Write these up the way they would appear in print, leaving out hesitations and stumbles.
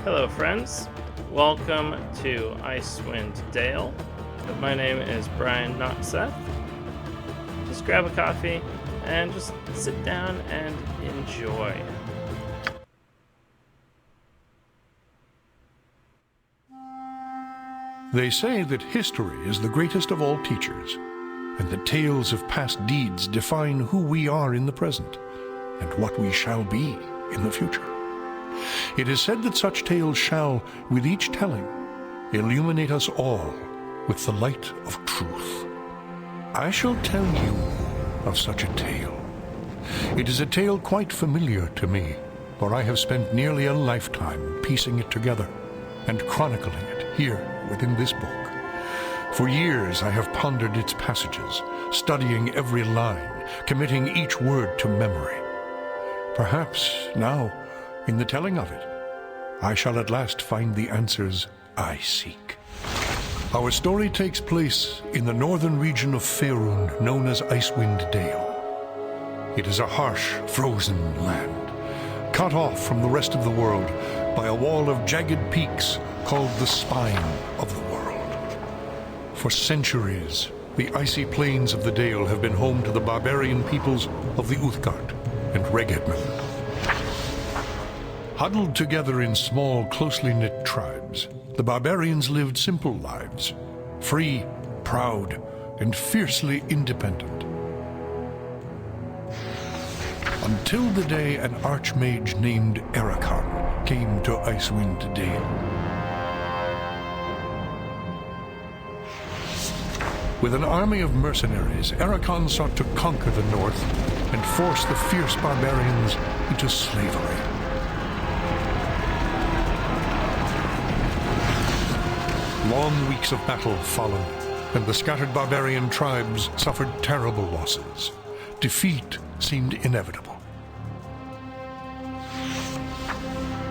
Hello friends, welcome to Icewind Dale. My name is Brian, not Seth. Just grab a coffee and just sit down and enjoy. They say that history is the greatest of all teachers, and that tales of past deeds define who we are in the present, and what we shall be in the future. It is said that such tales shall, with each telling, illuminate us all with the light of truth. I shall tell you of such a tale. It is a tale quite familiar to me, for I have spent nearly a lifetime piecing it together and chronicling it here within this book. For years I have pondered its passages, studying every line, committing each word to memory. Perhaps now, in the telling of it, I shall at last find the answers I seek. Our story takes place in the northern region of Faerun, known as Icewind Dale. It is a harsh, frozen land, cut off from the rest of the world by a wall of jagged peaks called the Spine of the World. For centuries, the icy plains of the Dale have been home to the barbarian peoples of the Uthgard and Regedman. Huddled together in small, closely knit tribes, the barbarians lived simple lives, free, proud, and fiercely independent. Until the day an archmage named Erakan came to Icewind Dale. With an army of mercenaries, Erakan sought to conquer the north and force the fierce barbarians into slavery. Long weeks of battle followed, and the scattered barbarian tribes suffered terrible losses. Defeat seemed inevitable.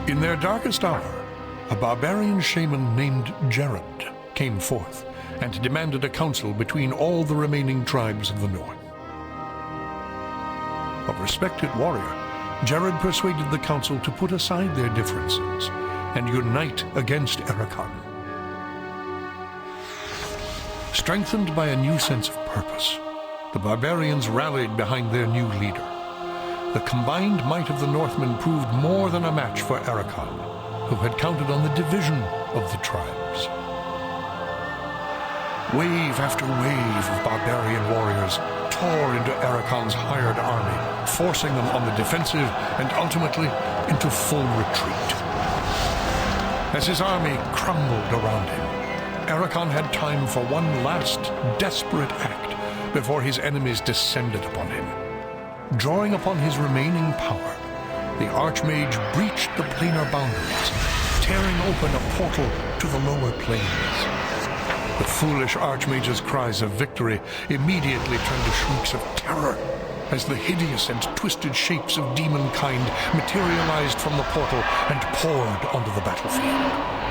In their darkest hour, a barbarian shaman named Jared came forth and demanded a council between all the remaining tribes of the north. A respected warrior, Jared persuaded the council to put aside their differences and unite against Erakan. Strengthened by a new sense of purpose, the barbarians rallied behind their new leader. The combined might of the Northmen proved more than a match for Erakan, who had counted on the division of the tribes. Wave after wave of barbarian warriors tore into Erakan's hired army, forcing them on the defensive and ultimately into full retreat. As his army crumbled around him, Erakan had time for one last desperate act before his enemies descended upon him. Drawing upon his remaining power, the Archmage breached the planar boundaries, tearing open a portal to the lower planes. The foolish Archmage's cries of victory immediately turned to shrieks of terror as the hideous and twisted shapes of demonkind materialized from the portal and poured onto the battlefield.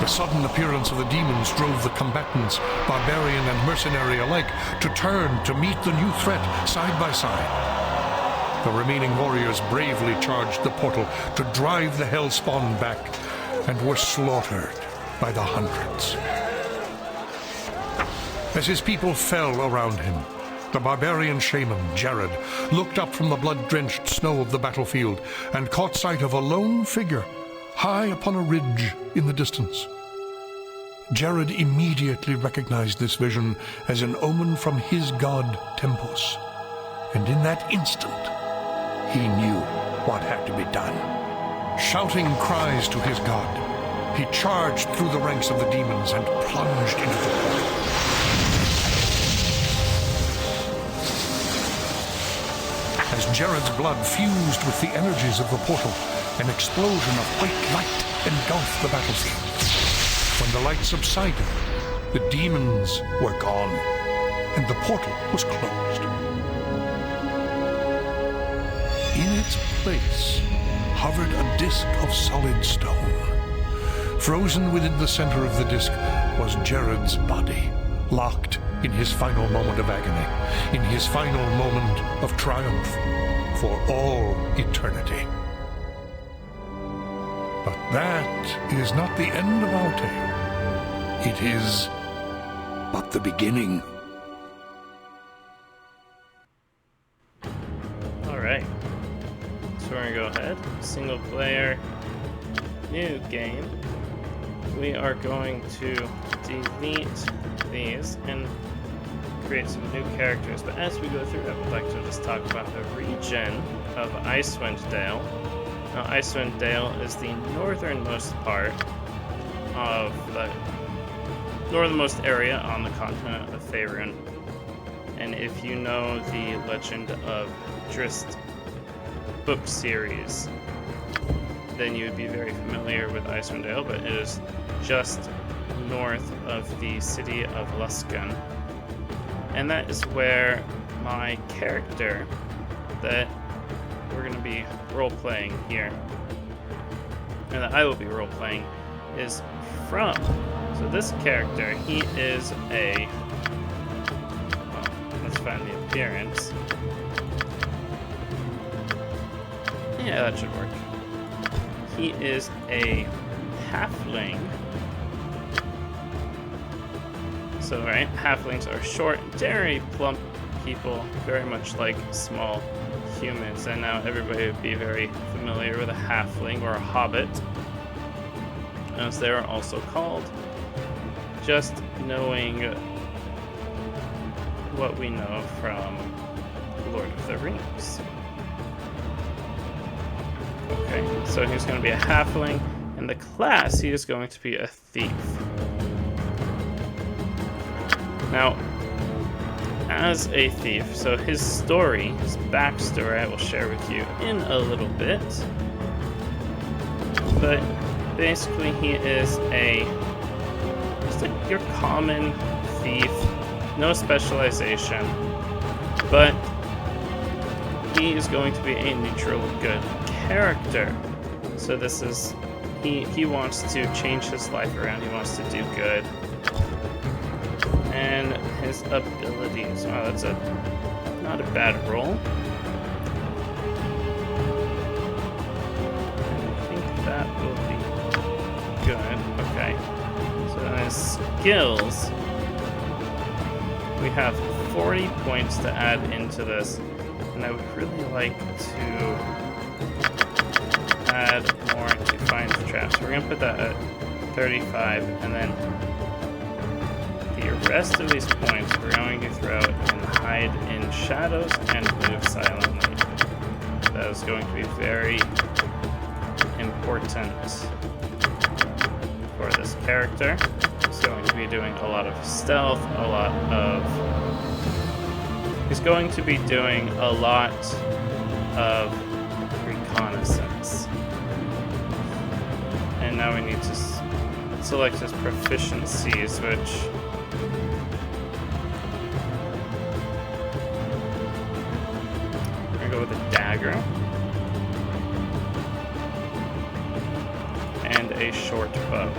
The sudden appearance of the demons drove the combatants, barbarian and mercenary alike, to turn to meet the new threat side by side. The remaining warriors bravely charged the portal to drive the hellspawn back and were slaughtered by the hundreds. As his people fell around him, the barbarian shaman, Jared, looked up from the blood-drenched snow of the battlefield and caught sight of a lone figure high upon a ridge in the distance. Jared immediately recognized this vision as an omen from his god Tempus, and in that instant, he knew what had to be done. Shouting cries to his god, he charged through the ranks of the demons and plunged into the portal. As Jared's blood fused with the energies of the portal, an explosion of white light engulfed the battlefield. When the light subsided, the demons were gone, and the portal was closed. In its place hovered a disk of solid stone. Frozen within the center of the disk was Jared's body, locked in his final moment of agony, in his final moment of triumph for all eternity. But that is not the end of our tale. It is but the beginning. Alright. So we're gonna go ahead. Single player. New game. We are going to delete these and create some new characters. But as we go through, I would like to just talk about the region of Icewind Dale. Now, Icewind Dale is the northernmost part of the northernmost area on the continent of Faerun. And if you know the Legend of Drizzt book series, then you would be very familiar with Icewind Dale, but it is just north of the city of Luskan. And that is where my character that we're going to be role-playing here, and that I will be role-playing, is from. So this character, he is a... well, let's find the appearance. Yeah, that should work. He is a halfling. So, right, halflings are short, very plump people, very much like small humans. And now everybody would be very familiar with a halfling or a hobbit, as they are also called. Just knowing what we know from Lord of the Rings. Okay, so he's going to be a halfling, and the class, he is going to be a thief. Now, as a thief, so his story, his backstory, I will share with you in a little bit. But basically, he is just like your common thief, no specialization, but he is going to be a neutral good character. So this is, he wants to change his life around, he wants to do good. And his abilities, wow, that's not a bad roll. I think that will be good. Okay, so then his skills, we have 40 points to add into this, and I would really like to add more to find traps. We're gonna put that at 35, and then the rest of these points we're going to throw in hide in shadows and move silently. That is going to be very important for this character. He's going to be doing a lot of stealth, he's going to be doing a lot of reconnaissance. And now we need to select his proficiencies, which with a dagger and a short bow.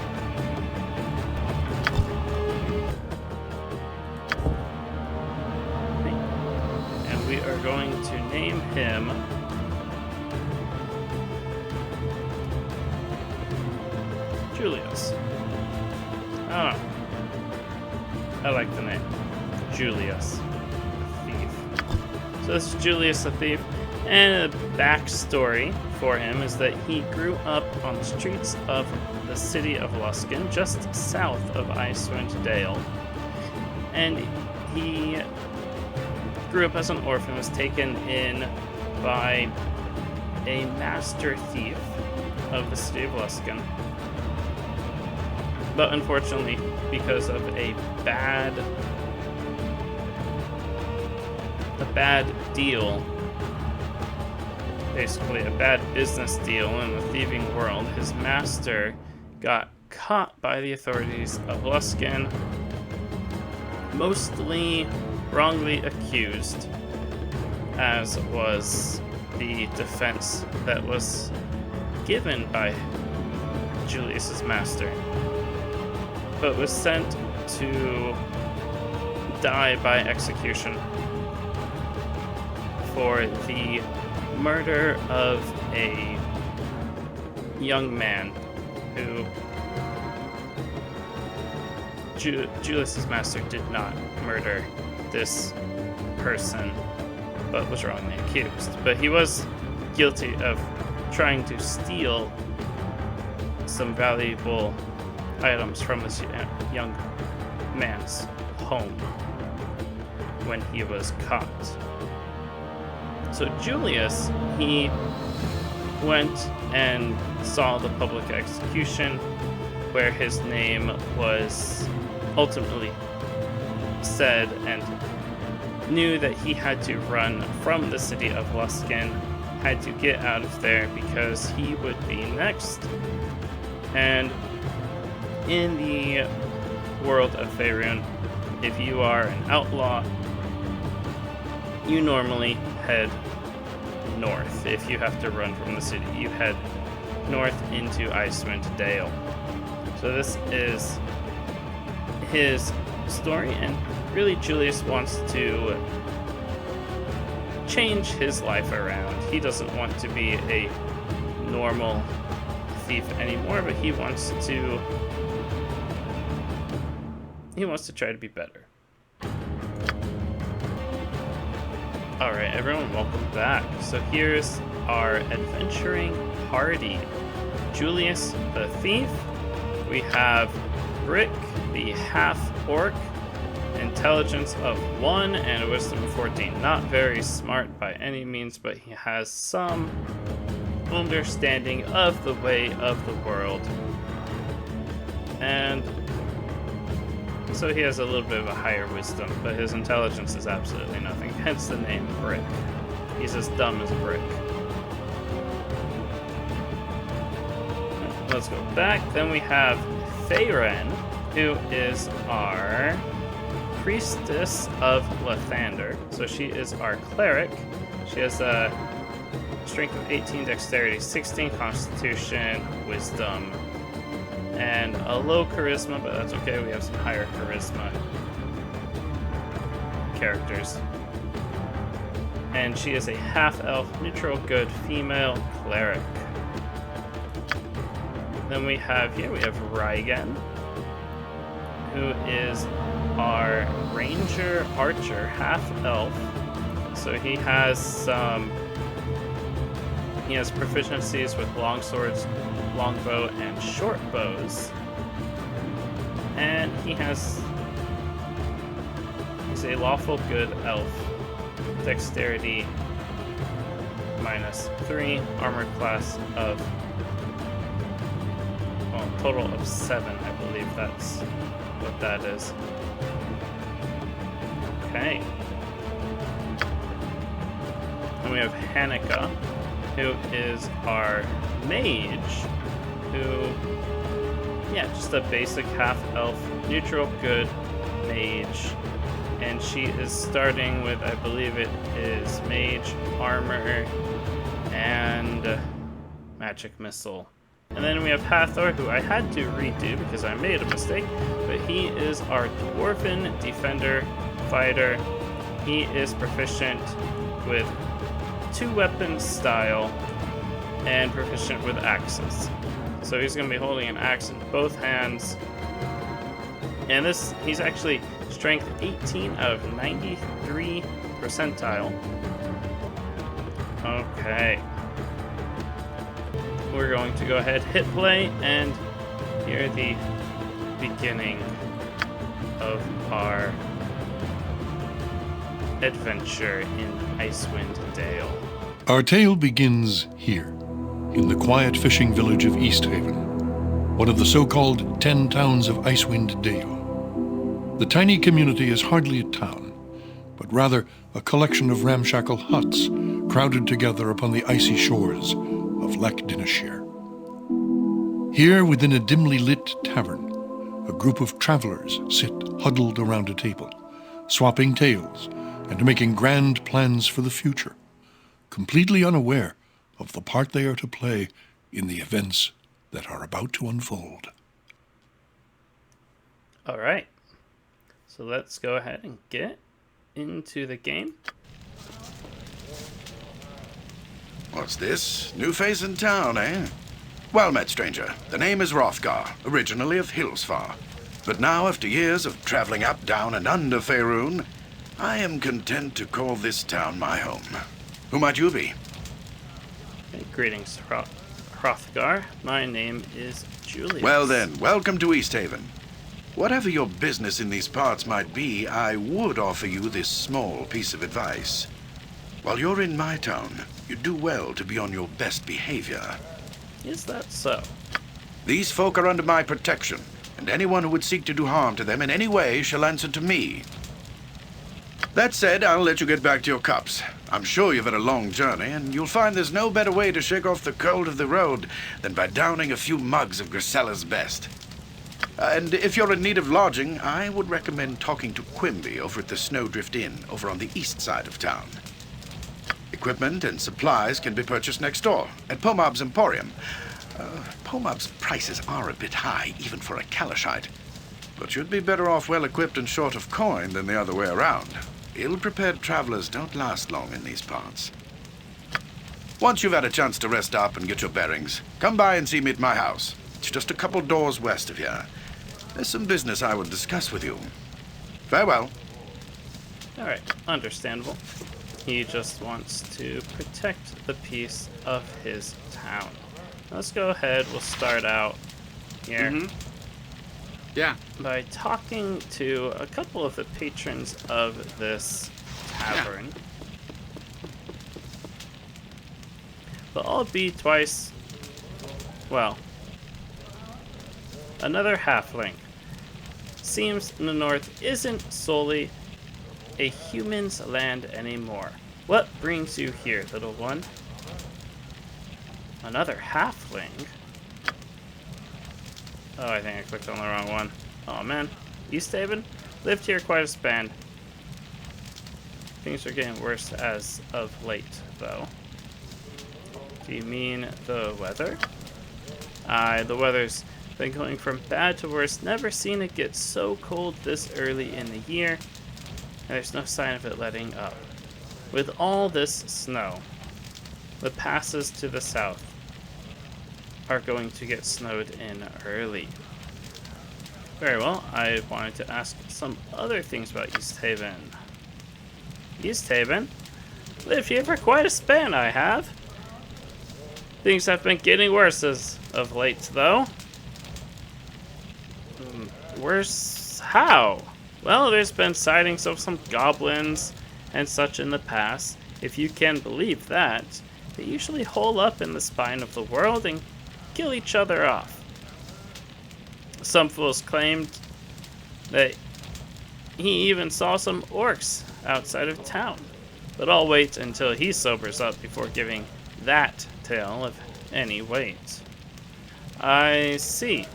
And we are going to name him Julius. Oh, I like the name Julius. So this is Julius the Thief, and the backstory for him is that he grew up on the streets of the city of Luskan, just south of Icewind Dale. And he grew up as an orphan, was taken in by a master thief of the city of Luskan. But unfortunately, because of a bad deal, basically a bad business deal in the thieving world, his master got caught by the authorities of Luskan, mostly wrongly accused, as was the defense that was given by Julius's master, but was sent to die by execution for the murder of a young man who Julius's master did not murder this person, but was wrongly accused. But he was guilty of trying to steal some valuable items from this young man's home when he was caught. So Julius, he went and saw the public execution where his name was ultimately said, and knew that he had to run from the city of Luskan, had to get out of there because he would be next. And in the world of Faerun, if you are an outlaw, you normally head north. If you have to run from the city, you head north into Icewind Dale. So this is his story, and really Julius wants to change his life around. He doesn't want to be a normal thief anymore, but he wants to try to be better. Alright, everyone, welcome back. So here's our adventuring party. Julius the thief. We have Brick, the half-orc, intelligence of 1 and a wisdom of 14. Not very smart by any means, but he has some understanding of the way of the world. And so he has a little bit of a higher wisdom, but his intelligence is absolutely nothing, hence the name Brick. He's as dumb as a brick. Let's go back. Then we have Faerun, who is our priestess of Lathander. So she is our cleric. She has a strength of 18, dexterity 16, constitution, wisdom, and a low charisma, but that's okay. We have some higher charisma characters. And she is a half-elf, neutral good female cleric. Then we have Reigen, who is our ranger archer, half-elf. So he has proficiencies with long swords, longbow, and short bows. And he's a lawful good elf. Dexterity -3, armor class of total of 7, I believe that's what that is. Okay. And we have Hanukkah, who is our mage, who, just a basic half-elf, neutral good mage. And she is starting with, I believe it is mage, armor, and magic missile. And then we have Hathor, who I had to redo because I made a mistake, but he is our dwarven defender fighter. He is proficient with 2 weapons style and proficient with axes. So he's going to be holding an axe in both hands. And he's actually strength 18 out of 93 percentile. Okay. We're going to go ahead, hit play, and hear the beginning of our adventure in Icewind Dale. Our tale begins here, in the quiet fishing village of Easthaven, one of the so-called 10 towns of Icewind Dale. The tiny community is hardly a town, but rather a collection of ramshackle huts crowded together upon the icy shores of Lech Dineshire. Here, within a dimly lit tavern, a group of travelers sit huddled around a table, swapping tales and making grand plans for the future, completely unaware of the part they are to play in the events that are about to unfold. All right. So let's go ahead and get into the game. What's this? New face in town, eh? Well met, stranger. The name is Hrothgar, originally of Hillsfar. But now, after years of traveling up, down, and under Faerun, I am content to call this town my home. Who might you be? Greetings, Hrothgar. My name is Julius. Well then, welcome to Easthaven. Whatever your business in these parts might be, I would offer you this small piece of advice. While you're in my town, you do well to be on your best behavior. Is that so? These folk are under my protection, and anyone who would seek to do harm to them in any way shall answer to me. That said, I'll let you get back to your cups. I'm sure you've had a long journey, and you'll find there's no better way to shake off the cold of the road than by downing a few mugs of Grisella's best. And if you're in need of lodging, I would recommend talking to Quimby over at the Snowdrift Inn over on the east side of town. Equipment and supplies can be purchased next door, at Pomab's Emporium. Pomab's prices are a bit high, even for a Kalashite. But you'd be better off well-equipped and short of coin than the other way around. Ill-prepared travelers don't last long in these parts. Once you've had a chance to rest up and get your bearings, come by and see me at my house. It's just a couple doors west of here. There's some business I would discuss with you. Farewell. Alright, understandable. He just wants to protect the peace of his town. Let's go ahead, we'll start out here. Yeah. By talking to a couple of the patrons of this tavern. But I'll be twice, well, another halfling. Seems the north isn't solely a human's land anymore. What brings you here, little one? Another halfling? Oh, I think I clicked on the wrong one. Oh man. Easthaven? Lived here quite a span. Things are getting worse as of late, though. Do you mean the weather? Aye, the weather's been going from bad to worse. Never seen it get so cold this early in the year. And there's no sign of it letting up. With all this snow, the passes to the south are going to get snowed in early. Very well, I wanted to ask some other things about Easthaven. Easthaven? Lived here for quite a span, I have. Things have been getting worse as of late, though. Worse how? Well, there's been sightings of some goblins and such in the past. If you can believe that, they usually hole up in the spine of the world and kill each other off. Some fools claimed that he even saw some orcs outside of town. But I'll wait until he sobers up before giving that tale of any weight. I see.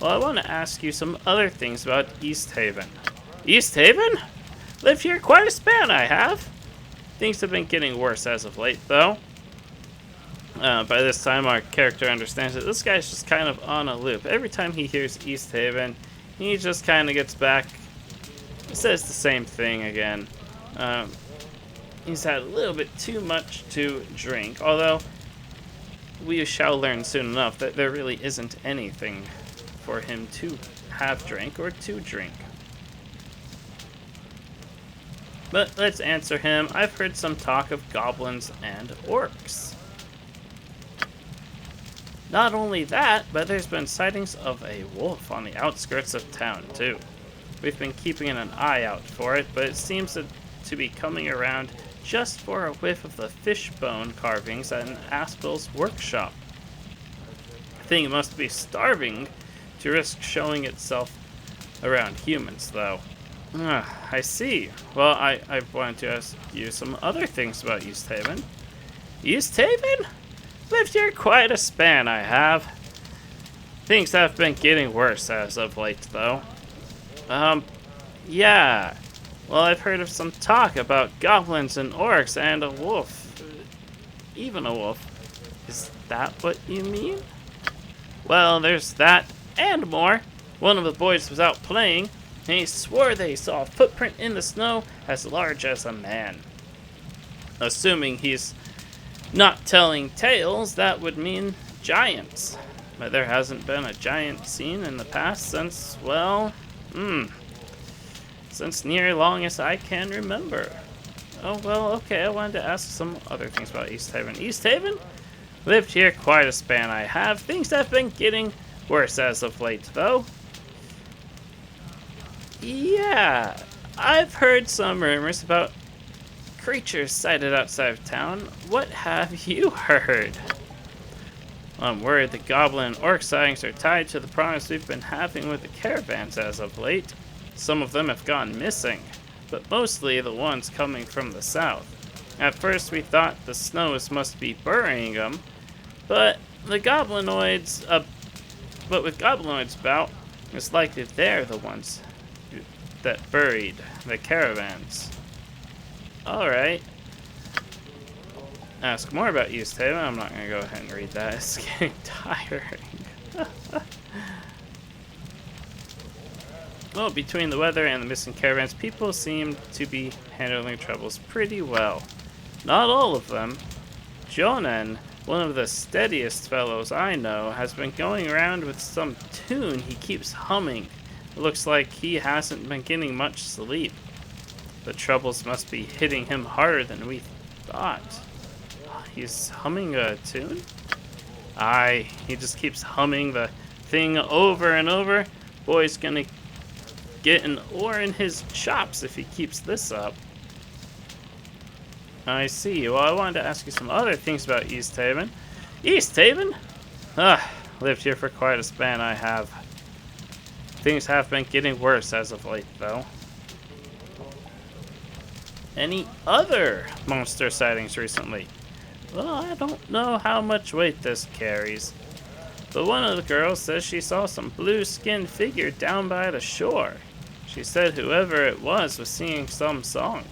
Well, I want to ask you some other things about Easthaven. Easthaven? Lived here quite a span, I have. Things have been getting worse as of late, though. By this time, our character understands that this guy's just kind of on a loop. Every time he hears Easthaven, he just kind of gets back, says the same thing again. He's had a little bit too much to drink, although we shall learn soon enough that there really isn't anything for him to have drank or to drink. But let's answer him. I've heard some talk of goblins and orcs. Not only that, but there's been sightings of a wolf on the outskirts of town, too. We've been keeping an eye out for it, but it seems to be coming around just for a whiff of the fishbone carvings at an Aspel's workshop. I think it must be starving to risk showing itself around humans, though. I see. Well, I wanted to ask you some other things about Easthaven. Easthaven? Lived here quite a span, I have. Things have been getting worse as of late, though. Yeah. Well, I've heard of some talk about goblins and orcs and a wolf. Even a wolf. Is that what you mean? Well, there's that and more. One of the boys was out playing, and he swore that he saw a footprint in the snow as large as a man. Assuming he's not telling tales, that would mean giants. But there hasn't been a giant seen in the past since, well, since near long as I can remember. Oh, well, okay, I wanted to ask some other things about Easthaven. Easthaven? Lived here quite a span I have. Things have been getting worse as of late, though. Yeah, I've heard some rumors about creatures sighted outside of town. What have you heard? I'm worried the goblin and orc sightings are tied to the problems we've been having with the caravans as of late. Some of them have gone missing, but mostly the ones coming from the south. At first we thought the snows must be burying them, but with goblinoids about, it's likely they're the ones that buried the caravans. Alright. Ask more about Easthaven. I'm not going to go ahead and read that. It's getting tiring. Well, between the weather and the missing caravans, people seem to be handling troubles pretty well. Not all of them. Jonan, one of the steadiest fellows I know, has been going around with some tune he keeps humming. It looks like he hasn't been getting much sleep. The troubles must be hitting him harder than we thought. He's humming a tune? Aye, he just keeps humming the thing over and over. Boy's gonna get an oar in his chops if he keeps this up. I see. Well, I wanted to ask you some other things about Easthaven. Easthaven? Lived here for quite a span I have. Things have been getting worse as of late, though. Any other monster sightings recently? Well, I don't know how much weight this carries. But one of the girls says she saw some blue-skinned figure down by the shore. She said whoever it was singing some song.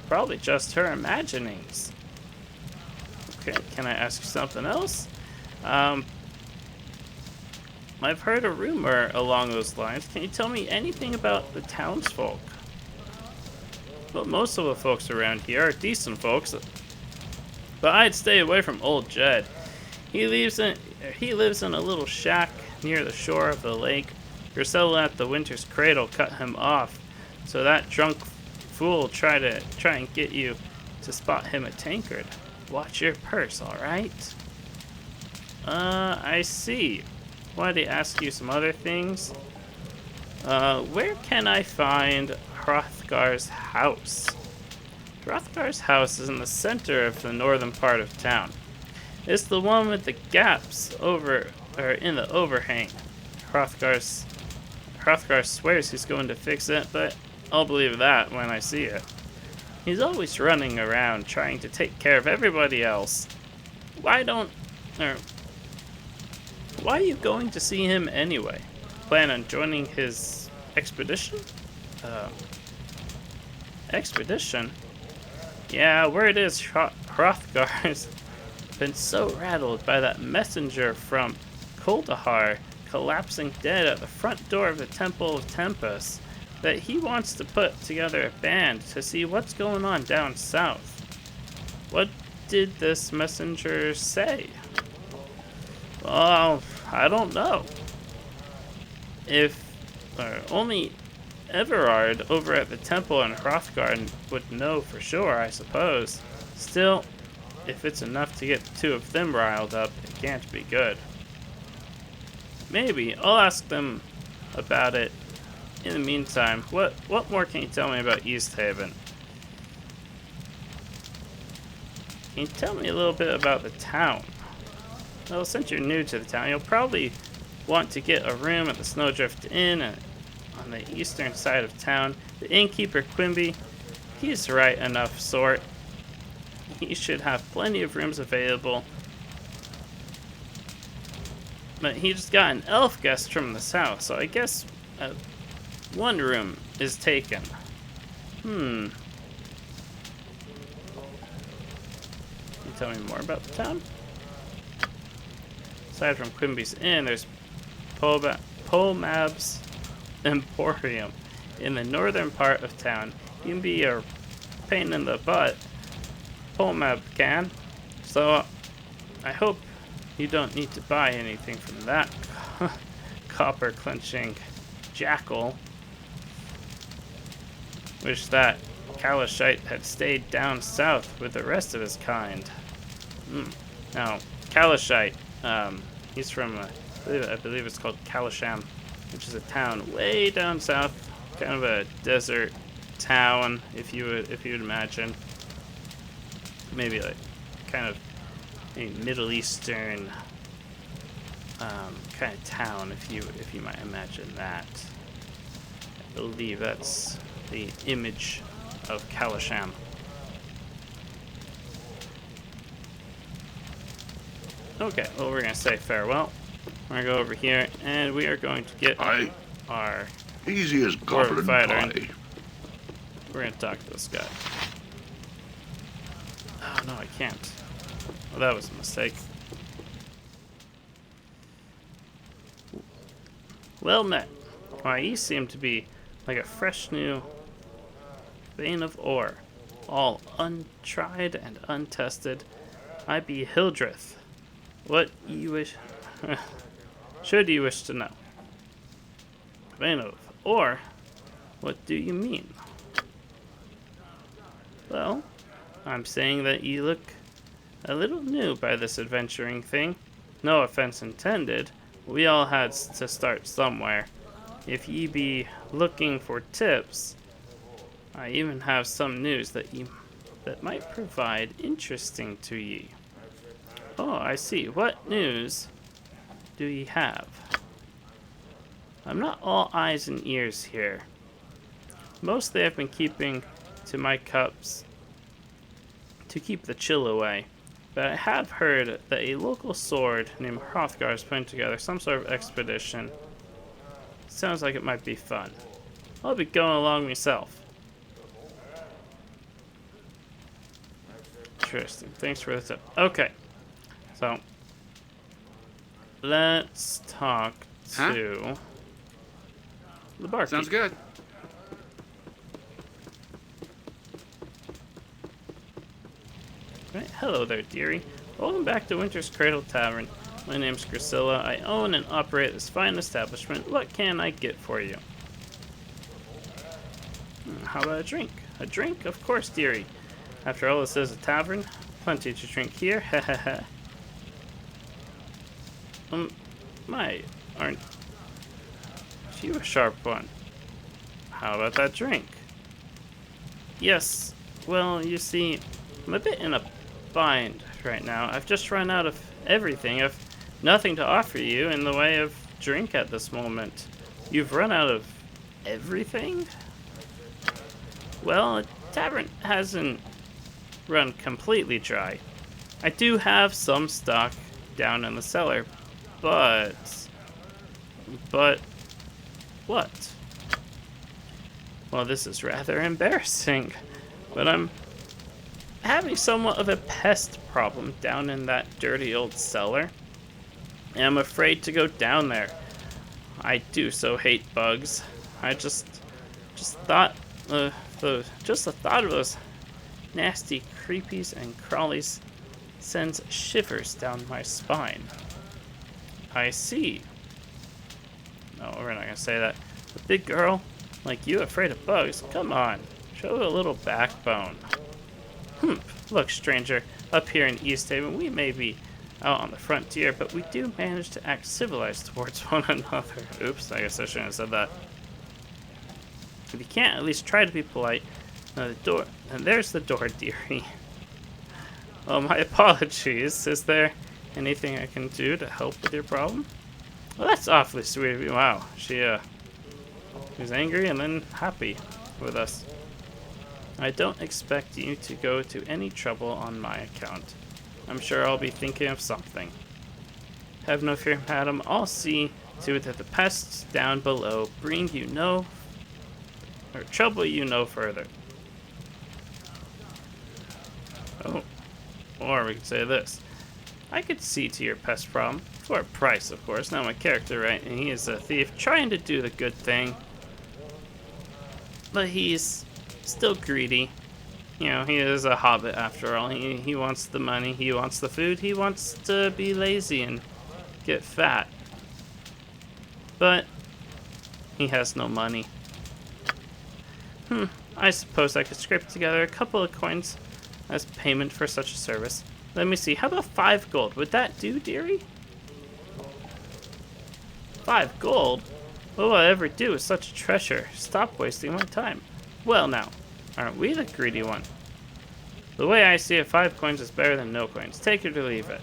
Probably just her imaginings. Okay, can I ask you something else? I've heard a rumor along those lines. Can you tell me anything about the townsfolk? Well, most of the folks around here are decent folks, but I'd stay away from old Jed. He lives in a little shack near the shore of the lake. Your settle at the Winter's Cradle cut him off, so that drunk fool try and get you to spot him a tankard. Watch your purse, all right? I see. Wanted to ask you some other things. Where can I find Hrothgar's house? Hrothgar's house is in the center of the northern part of town. It's the one with the gaps in the overhang. Hrothgar swears he's going to fix it, but I'll believe that when I see it. He's always running around trying to take care of everybody else. Why are you going to see him anyway? Plan on joining his expedition? Expedition? Yeah, word is Hrothgar's been so rattled by that messenger from Kuldahar collapsing dead at the front door of the Temple of Tempest that he wants to put together a band to see what's going on down south. What did this messenger say? Well, I don't know. Only Everard over at the temple in Hrothgar would know for sure, I suppose. Still, if it's enough to get the two of them riled up, it can't be good. Maybe. I'll ask them about it. In the meantime, what more can you tell me about Easthaven? Can you tell me a little bit about the town? Well, since you're new to the town, you'll probably want to get a room at the Snowdrift Inn on the eastern side of town. The innkeeper, Quimby, he's the right enough sort. He should have plenty of rooms available. But he just got an elf guest from the south, so I guess one room is taken. Can you tell me more about the town? Aside from Quimby's Inn, there's Polmab's Emporium in the northern part of town. You can be a pain in the butt. Polmab can. So I hope You don't need to buy anything from that copper-clenching jackal. Wish that Kalashite had stayed down south with the rest of his kind. Now, Kalashite, he's from, I believe it's called Kalasham, which is a town way down south, kind of a desert town, if you would imagine. Maybe like kind of a Middle Eastern kind of town, if you might imagine that. I believe that's the image of Kalasham. Okay, well, we're gonna say farewell. We're gonna go over here, and we are going to get our Easy as dwarven goblin fighter. pie. We're gonna talk to this guy. Oh no, I can't. Well, that was a mistake. Well met. Why, you seem to be like a fresh new vein of ore, all untried and untested. I be Hildreth. What you wish... should you wish to know? Vein of ore? What do you mean? Well, I'm saying that you look a little new by this adventuring thing. No offense intended. We all had to start somewhere. If ye be looking for tips, I even have some news that might provide interesting to ye. Oh, I see. What news do ye have? I'm not all eyes and ears here. Mostly I've been keeping to my cups to keep the chill away. But I have heard that a local sword named Hrothgar is putting together some sort of expedition. Sounds like it might be fun. I'll be going along myself. Interesting. Thanks for the tip. Okay. So, let's talk to the barkeep. Sounds good. Right. Hello there, dearie. Welcome back to Winter's Cradle Tavern. My name's Priscilla. I own and operate this fine establishment. What can I get for you? How about a drink? A drink? Of course, dearie. After all, this is a tavern. Plenty to drink here. Hahaha. Aren't you a sharp one? How about that drink? Yes. Well, you see, I'm a bit in a bind right now. I've just run out of everything. I've nothing to offer you in the way of drink at this moment. You've run out of everything? Well, a tavern hasn't run completely dry. I do have some stock down in the cellar, but what? Well, this is rather embarrassing, but I'm having somewhat of a pest problem down in that dirty old cellar, and I'm afraid to go down there. I do so hate bugs. I just thought the thought of those nasty creepies and crawlies sends shivers down my spine. I see. No, we're not gonna say that. A big girl like you afraid of bugs? Come on, show a little backbone. Look, stranger, up here in Easthaven, we may be out on the frontier, but we do manage to act civilized towards one another. Oops, I guess I shouldn't have said that. If you can't, at least try to be polite. The door, and there's the door, dearie. Oh, my apologies. Is there anything I can do to help with your problem? Well, that's awfully sweet of you. Wow, she was angry and then happy with us. I don't expect you to go to any trouble on my account. I'm sure I'll be thinking of something. Have no fear, madam. I'll see to it that the pests down below bring you trouble you no further. Oh, or we could say this. I could see to your pest problem, for a price, of course. Now my character, right, and he is a thief trying to do the good thing. But he's still greedy. You know, he is a hobbit after all. He wants the money, he wants the food, he wants to be lazy and get fat. But he has no money. I suppose I could scrape together a couple of coins as payment for such a service. Let me see, how about 5 gold? Would that do, dearie? 5 gold? What will I ever do with such a treasure? Stop wasting my time. Well now, aren't we the greedy one? The way I see it, 5 coins is better than no coins. Take it or leave it.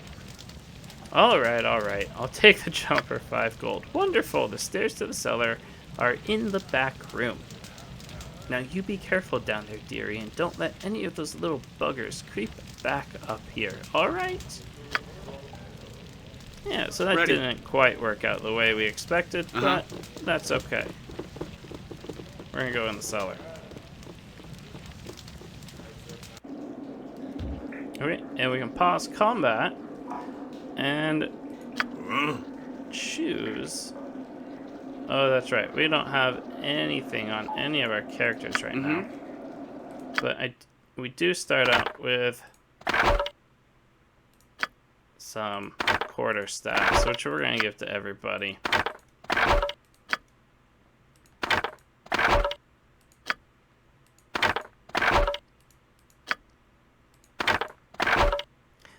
Alright. I'll take the jump for 5 gold. Wonderful, the stairs to the cellar are in the back room. Now you be careful down there, dearie, and don't let any of those little buggers creep back up here, alright? Yeah, so that didn't quite work out the way we expected, but that's okay. We're gonna go in the cellar. Okay, and we can pause combat and choose. Oh, that's right. We don't have anything on any of our characters right now. But we do start out with some quarterstaffs, which we're going to give to everybody.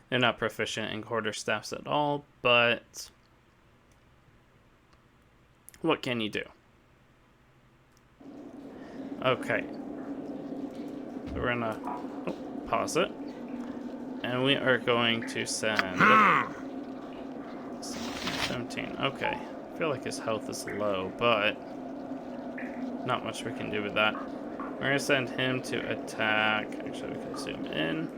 They're not proficient in quarterstaffs at all, but what can you do? Okay. So we're gonna pause it. And we are going to send 17. Okay. I feel like his health is low, but not much we can do with that. We're gonna send him to attack. Actually, we can zoom in.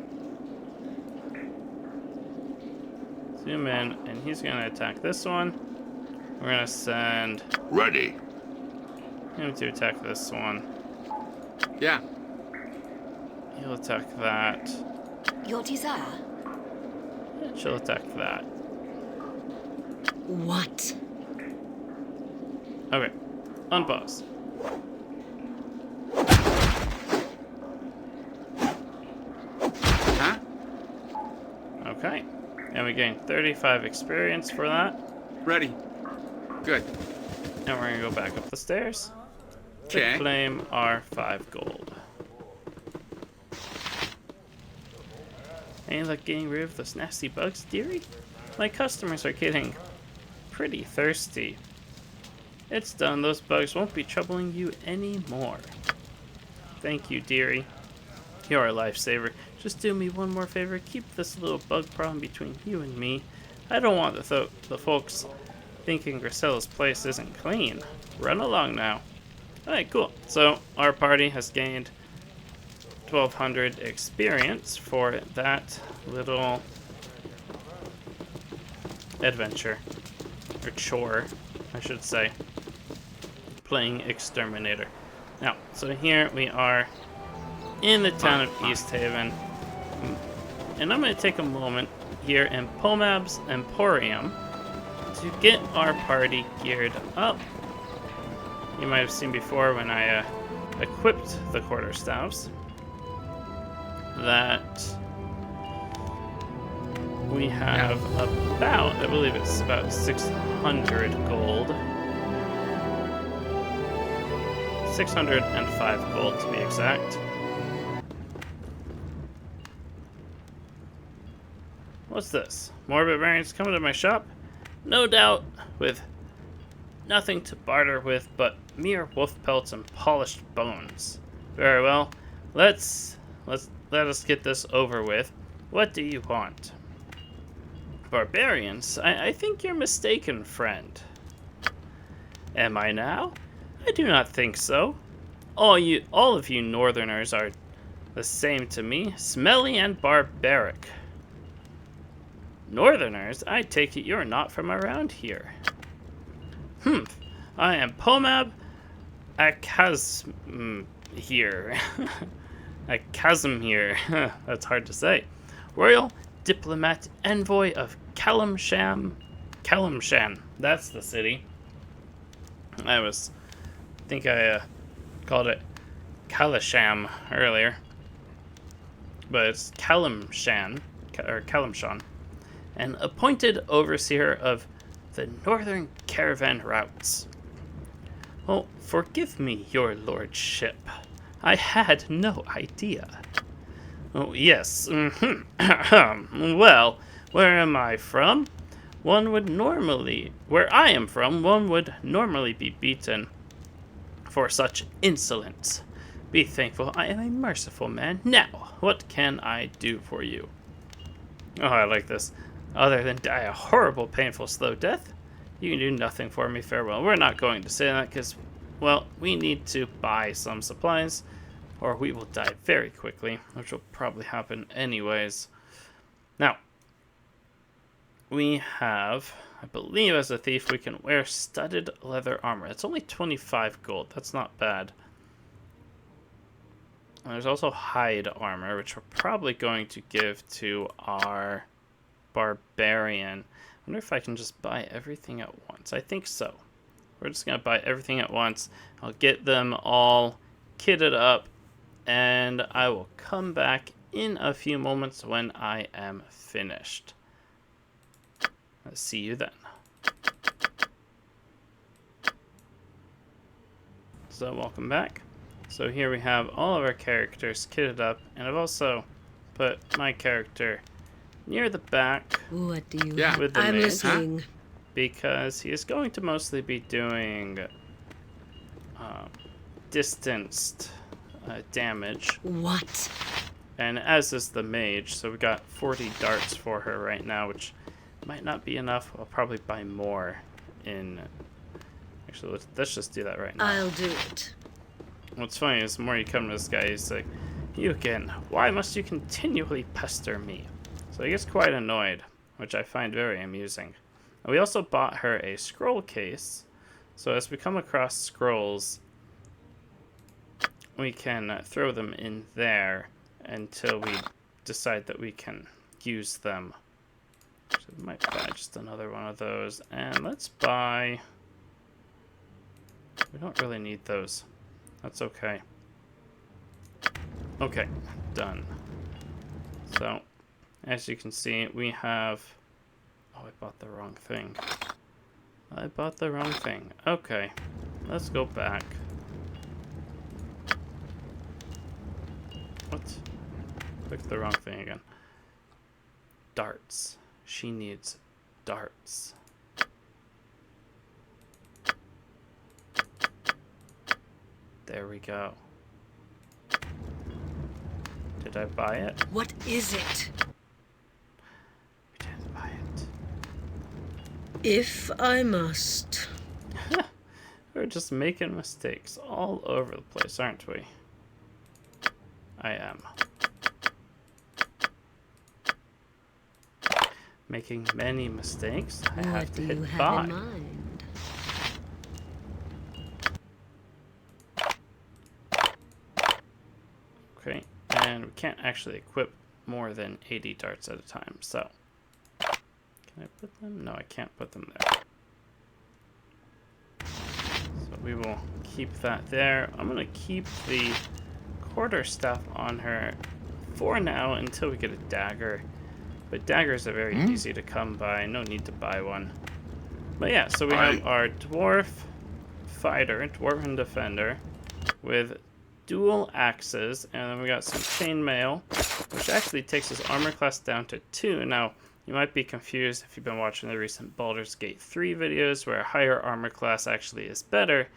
Zoom in, and he's gonna attack this one. We're gonna send him to attack this one. Yeah. He'll attack that. Your desire? And she'll attack that. What? Okay. Unpause. Huh? Okay. And we gain 35 experience for that. Ready. Good. And we're gonna go back up the stairs to Okay. claim our 5 gold. Ain't like getting rid of those nasty bugs, dearie? My customers are getting pretty thirsty. It's done. Those bugs won't be troubling you anymore. Thank you, dearie. You're a lifesaver. Just do me one more favor. Keep this little bug problem between you and me. I don't want the folks thinking Grisella's place isn't clean. Run along now. Alright, cool. So our party has gained 1,200 experience for that little adventure. Or chore, I should say. Playing Exterminator. Now, so here we are in the town of Easthaven. And I'm going to take a moment here in Pomab's Emporium to get our party geared up. You might have seen before when I equipped the quarterstaffs that we have about, I believe it's about 600 gold. 605 gold to be exact. What's this? More barbarians coming to my shop? No doubt, with nothing to barter with but mere wolf pelts and polished bones. Very well. Let us get this over with. What do you want? Barbarians? I think you're mistaken, friend. Am I now? I do not think so. All of you northerners are the same to me, smelly and barbaric. Northerners? I take it you're not from around here. I am Pomab Akazm here. Akazm here. That's hard to say. Royal diplomat envoy of Kalimshan. That's the city. I think I called it Kalisham earlier. but it's Calimshan, an appointed overseer of the northern caravan routes. Oh, forgive me, your lordship. I had no idea. Oh, yes. Well, where am I from? Where I am from, one would normally be beaten for such insolence. Be thankful I am a merciful man. Now, what can I do for you? Oh, I like this. Other than die a horrible, painful, slow death, you can do nothing for me. Farewell. We're not going to say that because, well, we need to buy some supplies, or we will die very quickly, which will probably happen anyways. Now, we have, I believe as a thief, we can wear studded leather armor. It's only 25 gold. That's not bad. And there's also hide armor, which we're probably going to give to our barbarian. I wonder if I can just buy everything at once. I think so. We're just going to buy everything at once. I'll get them all kitted up, and I will come back in a few moments when I am finished. I'll see you then. So welcome back. So here we have all of our characters kitted up, and I've also put my character near the back. What do you with the I'm mage, listening. because he is going to mostly be doing distanced damage. What? And as is the mage, so we got 40 darts for her right now, which might not be enough. I'll probably buy more in... Actually, let's just do that right now. I'll do it. What's funny is the more you come to this guy, he's like, you again, why must you continually pester me? So he gets quite annoyed, which I find very amusing. And we also bought her a scroll case, so as we come across scrolls, we can throw them in there until we decide that we can use them. So we might buy just another one of those, and let's buy... We don't really need those. That's okay. Okay, done. So, as you can see, we have... Oh, I bought the wrong thing. Okay, let's go back. What? Clicked the wrong thing again. Darts. She needs darts. There we go. Did I buy it? What is it? We didn't buy it. If I must. We're just making mistakes all over the place, aren't we? I am. Making many mistakes. I have What to do you hit have buy. in mind? Okay, and we can't actually equip more than 80 darts at a time, so... Can I put them? No, I can't put them there. So we will keep that there. I'm going to keep the quarterstaff on her for now until we get a dagger. But daggers are very easy to come by. No need to buy one. But yeah, so we have our dwarf fighter, dwarven defender, with dual axes, and then we got some chainmail, which actually takes his armor class down to 2. Now, you might be confused if you've been watching the recent Baldur's Gate 3 videos, where a higher armor class actually is better,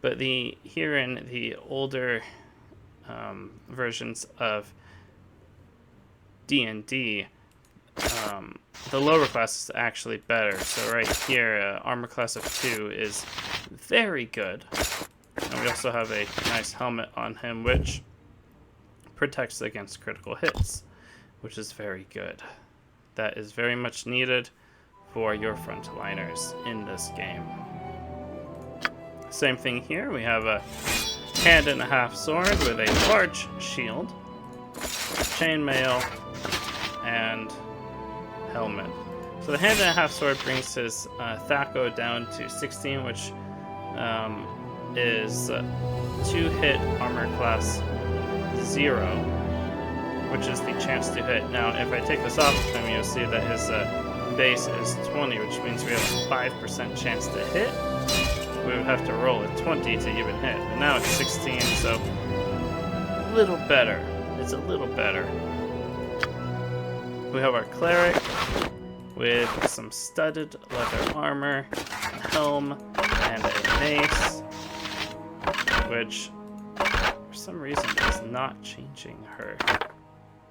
but here in the older versions of D&D, the lower class is actually better. So right here, armor class of 2 is very good. And we also have a nice helmet on him, which protects against critical hits, which is very good. That is very much needed for your frontliners in this game. Same thing here. We have a hand-and-a-half sword with a large shield, chainmail, and helmet. So the hand-and-a-half sword brings his Thaco down to 16, which is 2-hit armor class 0. which is the chance to hit. Now, if I take this off of him, you'll see that his base is 20, which means we have a 5% chance to hit. We would have to roll a 20 to even hit. But now it's 16, so a little better. It's a little better. We have our cleric with some studded leather armor, a helm, and a mace, which for some reason is not changing her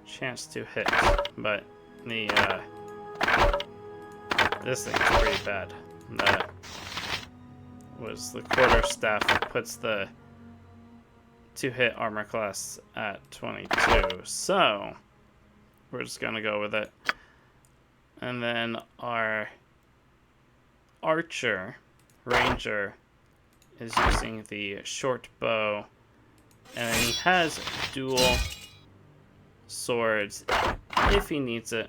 chance to hit. But the this thing is pretty bad. The quarterstaff puts the to-hit armor class at 22, so we're just gonna go with it. And then our archer, ranger, is using the short bow, and then he has dual swords if he needs it.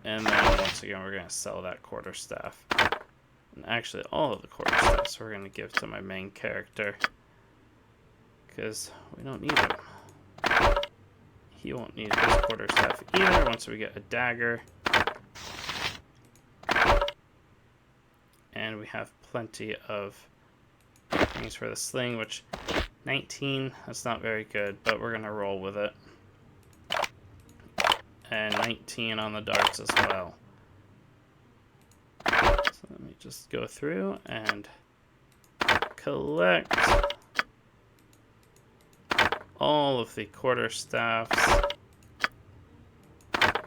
And then once again, we're gonna sell that quarterstaff. And actually, all of the quarterstaffs we're gonna give to my main character, because we don't need him. He won't need his quarterstaff either once we get a dagger. And we have plenty of things for the sling, which 19, that's not very good, but we're gonna roll with it. And 19 on the darts as well. So let me just go through and collect all of the quarterstaffs. And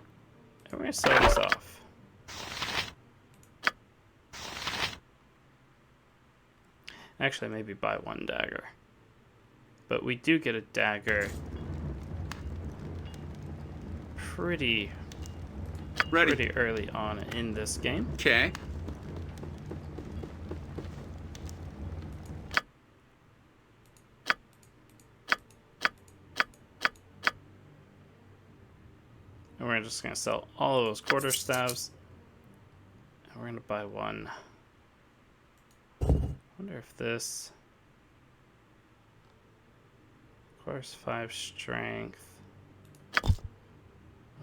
we're going to sell these off. Actually, maybe buy one dagger. But we do get a dagger pretty early on in this game. Okay. And we're just going to sell all of those quarterstaffs. And we're going to buy one. I wonder if this... Of course, 5 strength.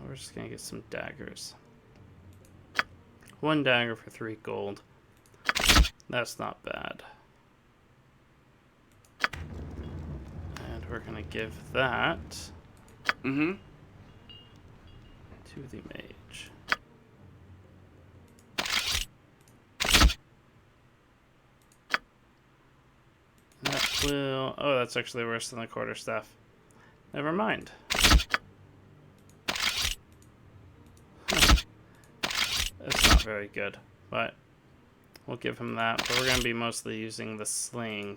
We're just going to get some daggers. 1 dagger for 3 gold. That's not bad. And we're going to give that to the mage. That will... Oh, that's actually worse than the quarterstaff. Never mind. That's not very good, but we'll give him that. But we're going to be mostly using the sling,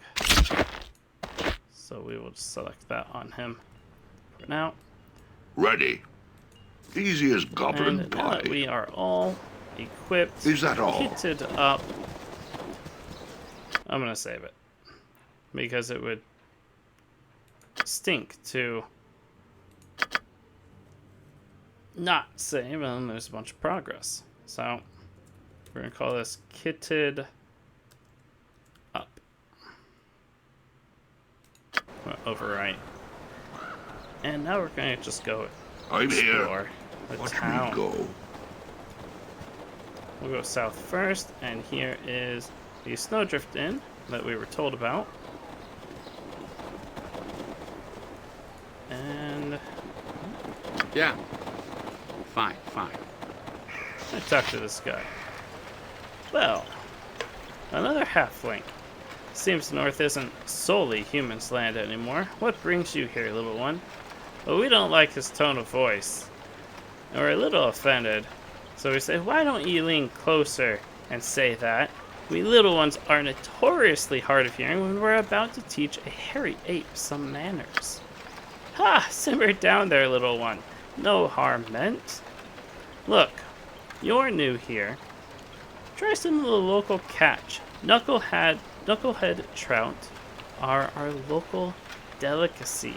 so we will just select that on him for now. Ready. Easy as goblin And now that pie. we are all equipped, Is that all? kitted up, I'm going to save it, because it would stink to not save and lose a bunch of progress. So we're going to call this kitted up. Overwrite. And now we're going to just go I'm here. explore the Watch town. me go. We'll go south first, and here is the Snowdrift Inn that we were told about. And Yeah. Fine. I talked to this guy. Well, another halfling. Seems North isn't solely humans' land anymore. What brings you here, little one? Well, we don't like his tone of voice. And we're a little offended. So we say, why don't you lean closer and say that? We little ones are notoriously hard of hearing when we're about to teach a hairy ape some manners. Ha! Simmer down there, little one. No harm meant. Look, you're new here. Try some of the local catch. Knucklehead trout are our local delicacy.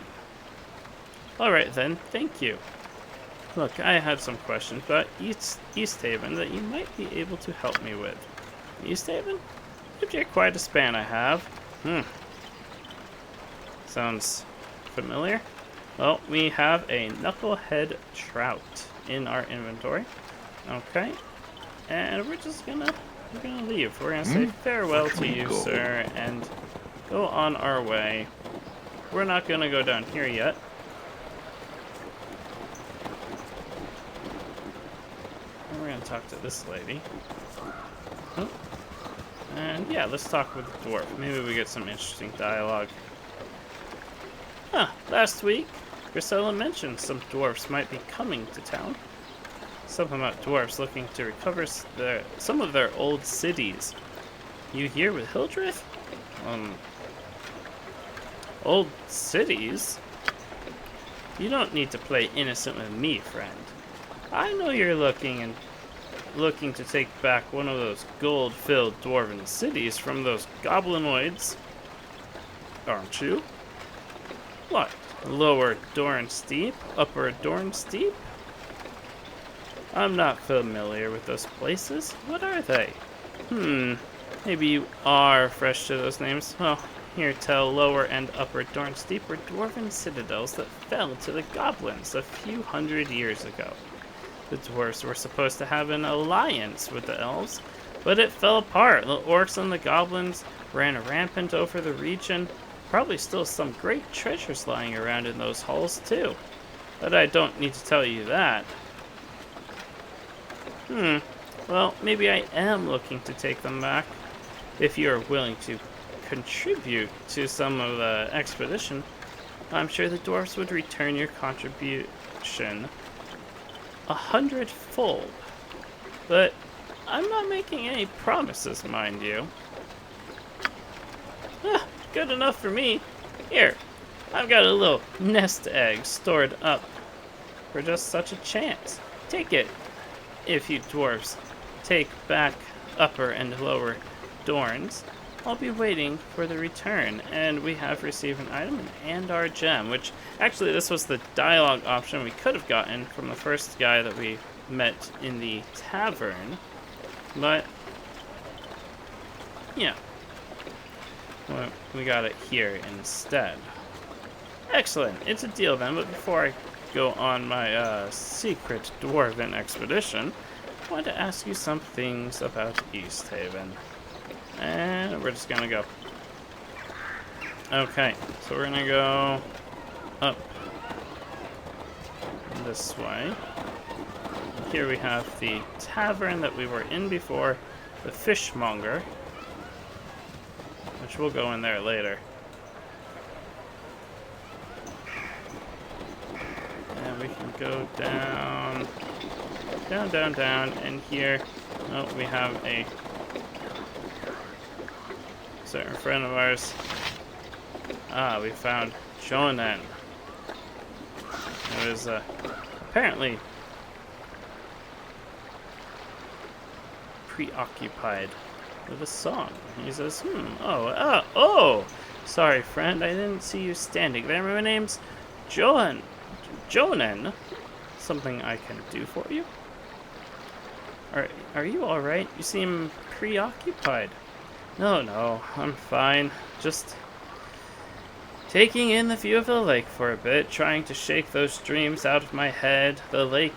Alright then, thank you. Look, I have some questions about Easthaven that you might be able to help me with. Easthaven? If you're quite a span I have. Sounds familiar. Well, we have a knucklehead trout in our inventory. Okay. And we're gonna leave. We're gonna say farewell to you, sir, and go on our way. We're not gonna go down here yet. We're gonna talk to this lady. Oh. And yeah, let's talk with the dwarf. Maybe we get some interesting dialogue. Huh, last week, Grisella mentioned some dwarfs might be coming to town. Something about dwarfs looking to recover some of their old cities. You here with Hildreth? Old cities? You don't need to play innocent with me, friend. I know you're looking to take back one of those gold-filled dwarven cities from those goblinoids, aren't you? What? Lower Dorn Steep? Upper Dorn Steep? I'm not familiar with those places. What are they? Maybe you are fresh to those names. Well, here tell Lower and Upper Dorn Steep were dwarven citadels that fell to the goblins a few hundred years ago. The dwarves were supposed to have an alliance with the elves, but it fell apart. The orcs and the goblins ran rampant over the region. Probably still some great treasures lying around in those halls too. But I don't need to tell you that. Well, maybe I am looking to take them back. If you are willing to contribute to some of the expedition, I'm sure the dwarves would return your contribution 100-fold. But I'm not making any promises, mind you. Good enough for me. Here, I've got a little nest egg stored up for just such a chance. Take it. If you dwarves take back Upper and Lower Dorns, I'll be waiting for the return. And we have received an item and our gem, which actually this was the dialogue option we could have gotten from the first guy that we met in the tavern. But yeah, well, we got it here instead. Excellent. It's a deal then, but before I go on my secret dwarven expedition, I wanted to ask you some things about Easthaven. And we're just gonna go. Okay, so we're gonna go up this way. Here we have the tavern that we were in before, the fishmonger, which we'll go in there later. And we can go down, and here, we have a certain friend of ours. We found Jonan. It was apparently preoccupied with a song. He says, oh, sorry friend, I didn't see you standing there. My name's Jonan. Something I can do for you? Are you alright? You seem preoccupied. No, I'm fine. Just taking in the view of the lake for a bit, trying to shake those dreams out of my head. The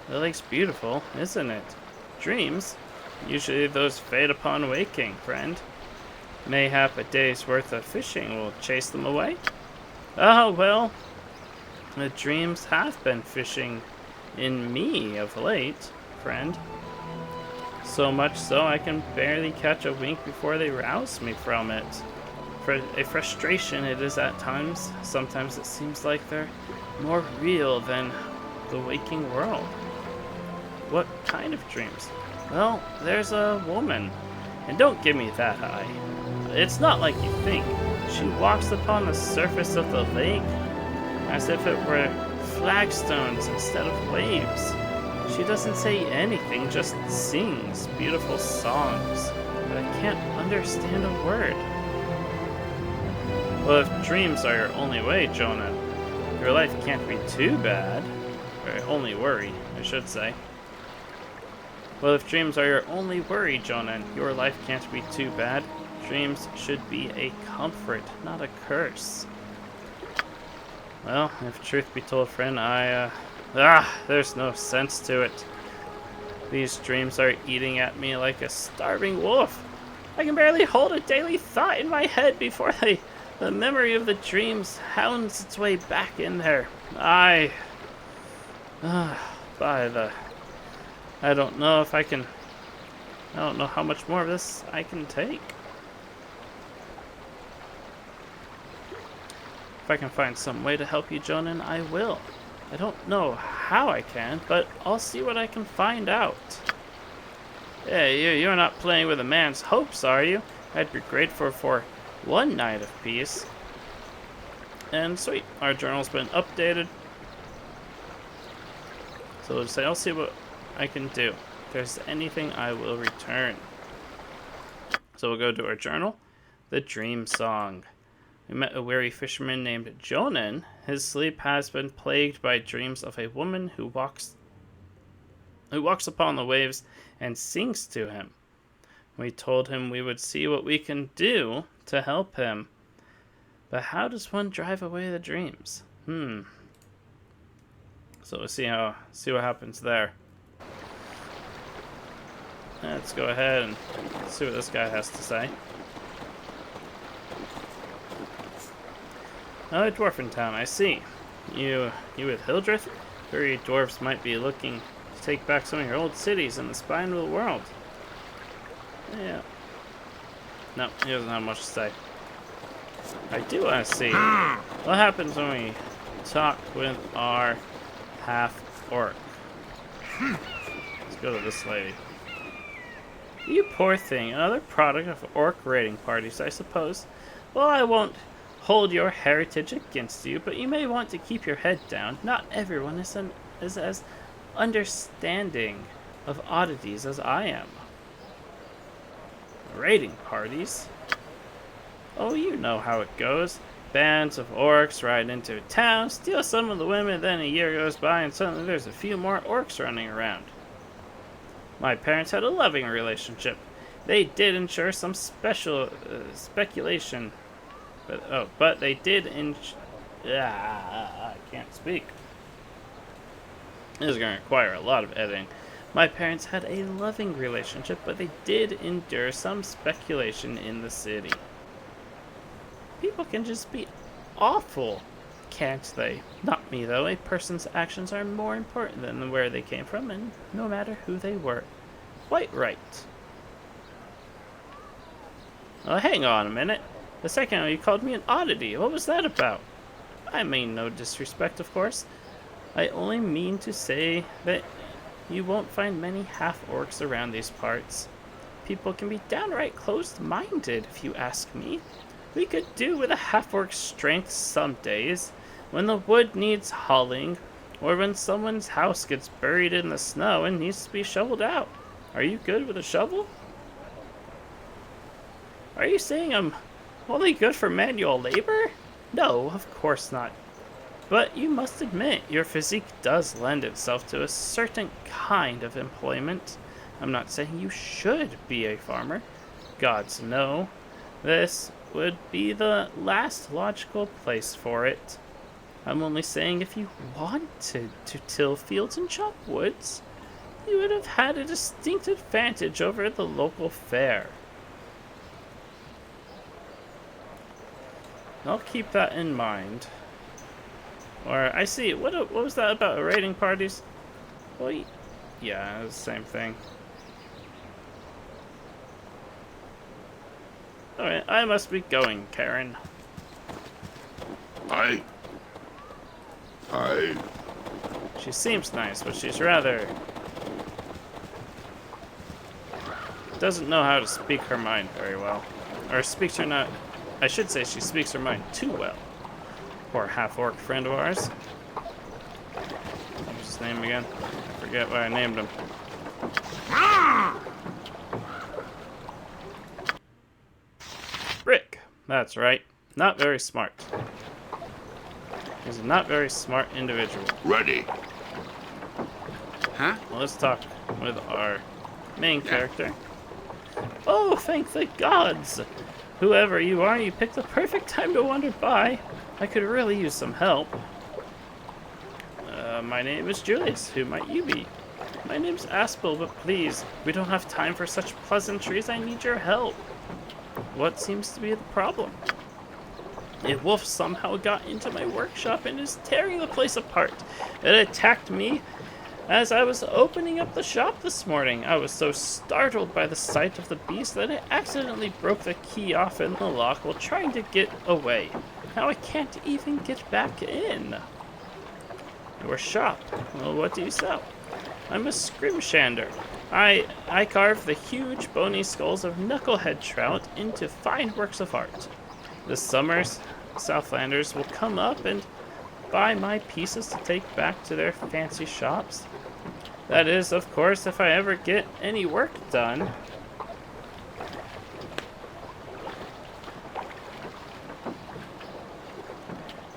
lake's beautiful, isn't it? Dreams? Usually those fade upon waking, friend. Mayhap a day's worth of fishing will chase them away. Oh, well, the dreams have been fishing in me of late, friend. So much so I can barely catch a wink before they rouse me from it. For a frustration it is at times. Sometimes it seems like they're more real than the waking world. What kind of dreams? Well, there's a woman. And don't give me that eye. It's not like you think. She walks upon the surface of the lake as if it were flagstones instead of waves. She doesn't say anything, just sings beautiful songs, but I can't understand a word. Well, if dreams are your only way, Jonah, your life can't be too bad. Or only worry, I should say. Well, if dreams are your only worry, Jonah, your life can't be too bad. Dreams should be a comfort, not a curse. Well, if truth be told, friend, there's no sense to it. These dreams are eating at me like a starving wolf. I can barely hold a daily thought in my head before the memory of the dreams hounds its way back in there. I don't know if I can. I don't know how much more of this I can take. If I can find some way to help you, Jonan, I will. I don't know how I can, but I'll see what I can find out. Hey, you're not playing with a man's hopes, are you? I'd be grateful for one night of peace. And sweet, our journal's been updated. So we'll just say, I'll see what I can do. If there's anything, I will return. So we'll go to our journal. The Dream Song. We met a weary fisherman named Jonan. His sleep has been plagued by dreams of a woman who walks upon the waves and sings to him. We told him we would see what we can do to help him. But how does one drive away the dreams? So we'll see what happens there. Let's go ahead and see what this guy has to say. Oh, Dwarfen Town, I see. You with Hildreth? Furry dwarves might be looking to take back some of your old cities in the spine of the world. Yeah. No, he doesn't have much to say. I do want to see what happens when we talk with our half-orc. Let's go to this lady. You poor thing, another product of orc raiding parties, I suppose. Well, I won't hold your heritage against you, but you may want to keep your head down. Not everyone is as understanding of oddities as I am. Raiding parties? Oh, you know how it goes. Bands of orcs ride into a town, steal some of the women, then a year goes by and suddenly there's a few more orcs running around. My parents had a loving relationship. They did ensure some special speculation. But they did I can't speak. This is going to require a lot of editing. My parents had a loving relationship, but they did endure some speculation in the city. People can just be awful, can't they? Not me, though. A person's actions are more important than where they came from, and no matter who they were. Quite right. Well, hang on a minute. The second you called me an oddity. What was that about? I mean no disrespect, of course. I only mean to say that you won't find many half-orcs around these parts. People can be downright closed-minded, if you ask me. We could do with a half-orc's strength some days, when the wood needs hauling, or when someone's house gets buried in the snow and needs to be shoveled out. Are you good with a shovel? Are you saying I'm only good for manual labor? No, of course not. But you must admit, your physique does lend itself to a certain kind of employment. I'm not saying you should be a farmer. Gods no. This would be the last logical place for it. I'm only saying if you wanted to till fields and chop woods, you would have had a distinct advantage over the local fare. I'll keep that in mind. Or, I see, what was that about raiding parties? Well, yeah, it's the same thing. Alright, I must be going, Karen. Aye. She seems nice, but she's rather... doesn't know how to speak her mind very well. Or speaks her not... I should say she speaks her mind too well. Poor half-orc friend of ours. What's his name again? I forget what I named him. Rick. That's right. Not very smart. He's a not very smart individual. Ready. Huh? Well, let's talk with our main character. Oh, thank the gods! Whoever you are, you picked the perfect time to wander by. I could really use some help. My name is Julius. Who might you be? My name's Aspel, but please, we don't have time for such pleasantries. I need your help. What seems to be the problem? A wolf somehow got into my workshop and is tearing the place apart. It attacked me as I was opening up the shop this morning. I was so startled by the sight of the beast that I accidentally broke the key off in the lock while trying to get away. Now I can't even get back in. Your shop. Well, what do you sell? I'm a scrimshander. I carve the huge bony skulls of knucklehead trout into fine works of art. This summer, Southlanders will come up and buy my pieces to take back to their fancy shops. That is, of course, if I ever get any work done.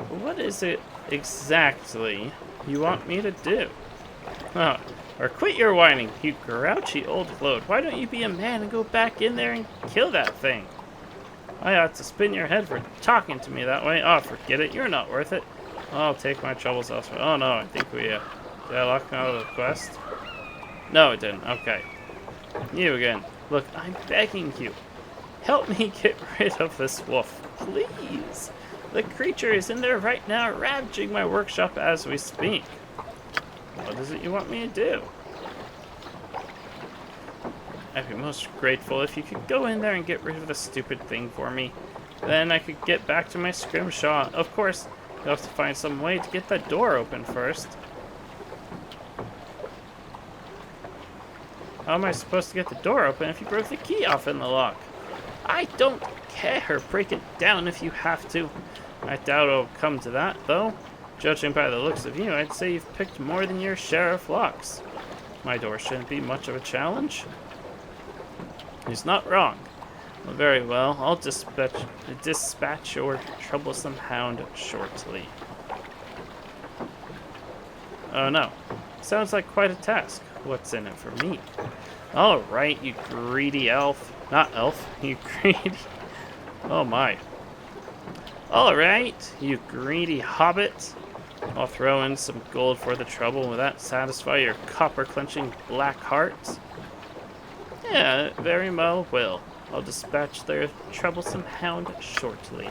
What is it exactly you want me to do? Oh, or quit your whining, you grouchy old float. Why don't you be a man and go back in there and kill that thing? I ought to spin your head for talking to me that way. Oh, forget it. You're not worth it. I'll take my troubles elsewhere. Oh, no. I think we, did I lock me out of the quest? No, it didn't. Okay. You again. Look, I'm begging you. Help me get rid of this wolf. Please. The creature is in there right now, ravaging my workshop as we speak. What is it you want me to do? I'd be most grateful if you could go in there and get rid of the stupid thing for me. Then I could get back to my scrimshaw. Of course, you'll have to find some way to get that door open first. How am I supposed to get the door open if you broke the key off in the lock? I don't care. Break it down if you have to. I doubt it'll come to that, though. Judging by the looks of you, I'd say you've picked more than your share of locks. My door shouldn't be much of a challenge. He's not wrong. Well, very well. I'll dispatch your troublesome hound shortly. Oh no. Sounds like quite a task. What's in it for me? Alright, you greedy elf. Not elf, you greedy... Oh my. Alright, you greedy hobbit. I'll throw in some gold for the trouble. Will that satisfy your copper-clenching black heart? Yeah, it very well will. I'll dispatch their troublesome hound shortly.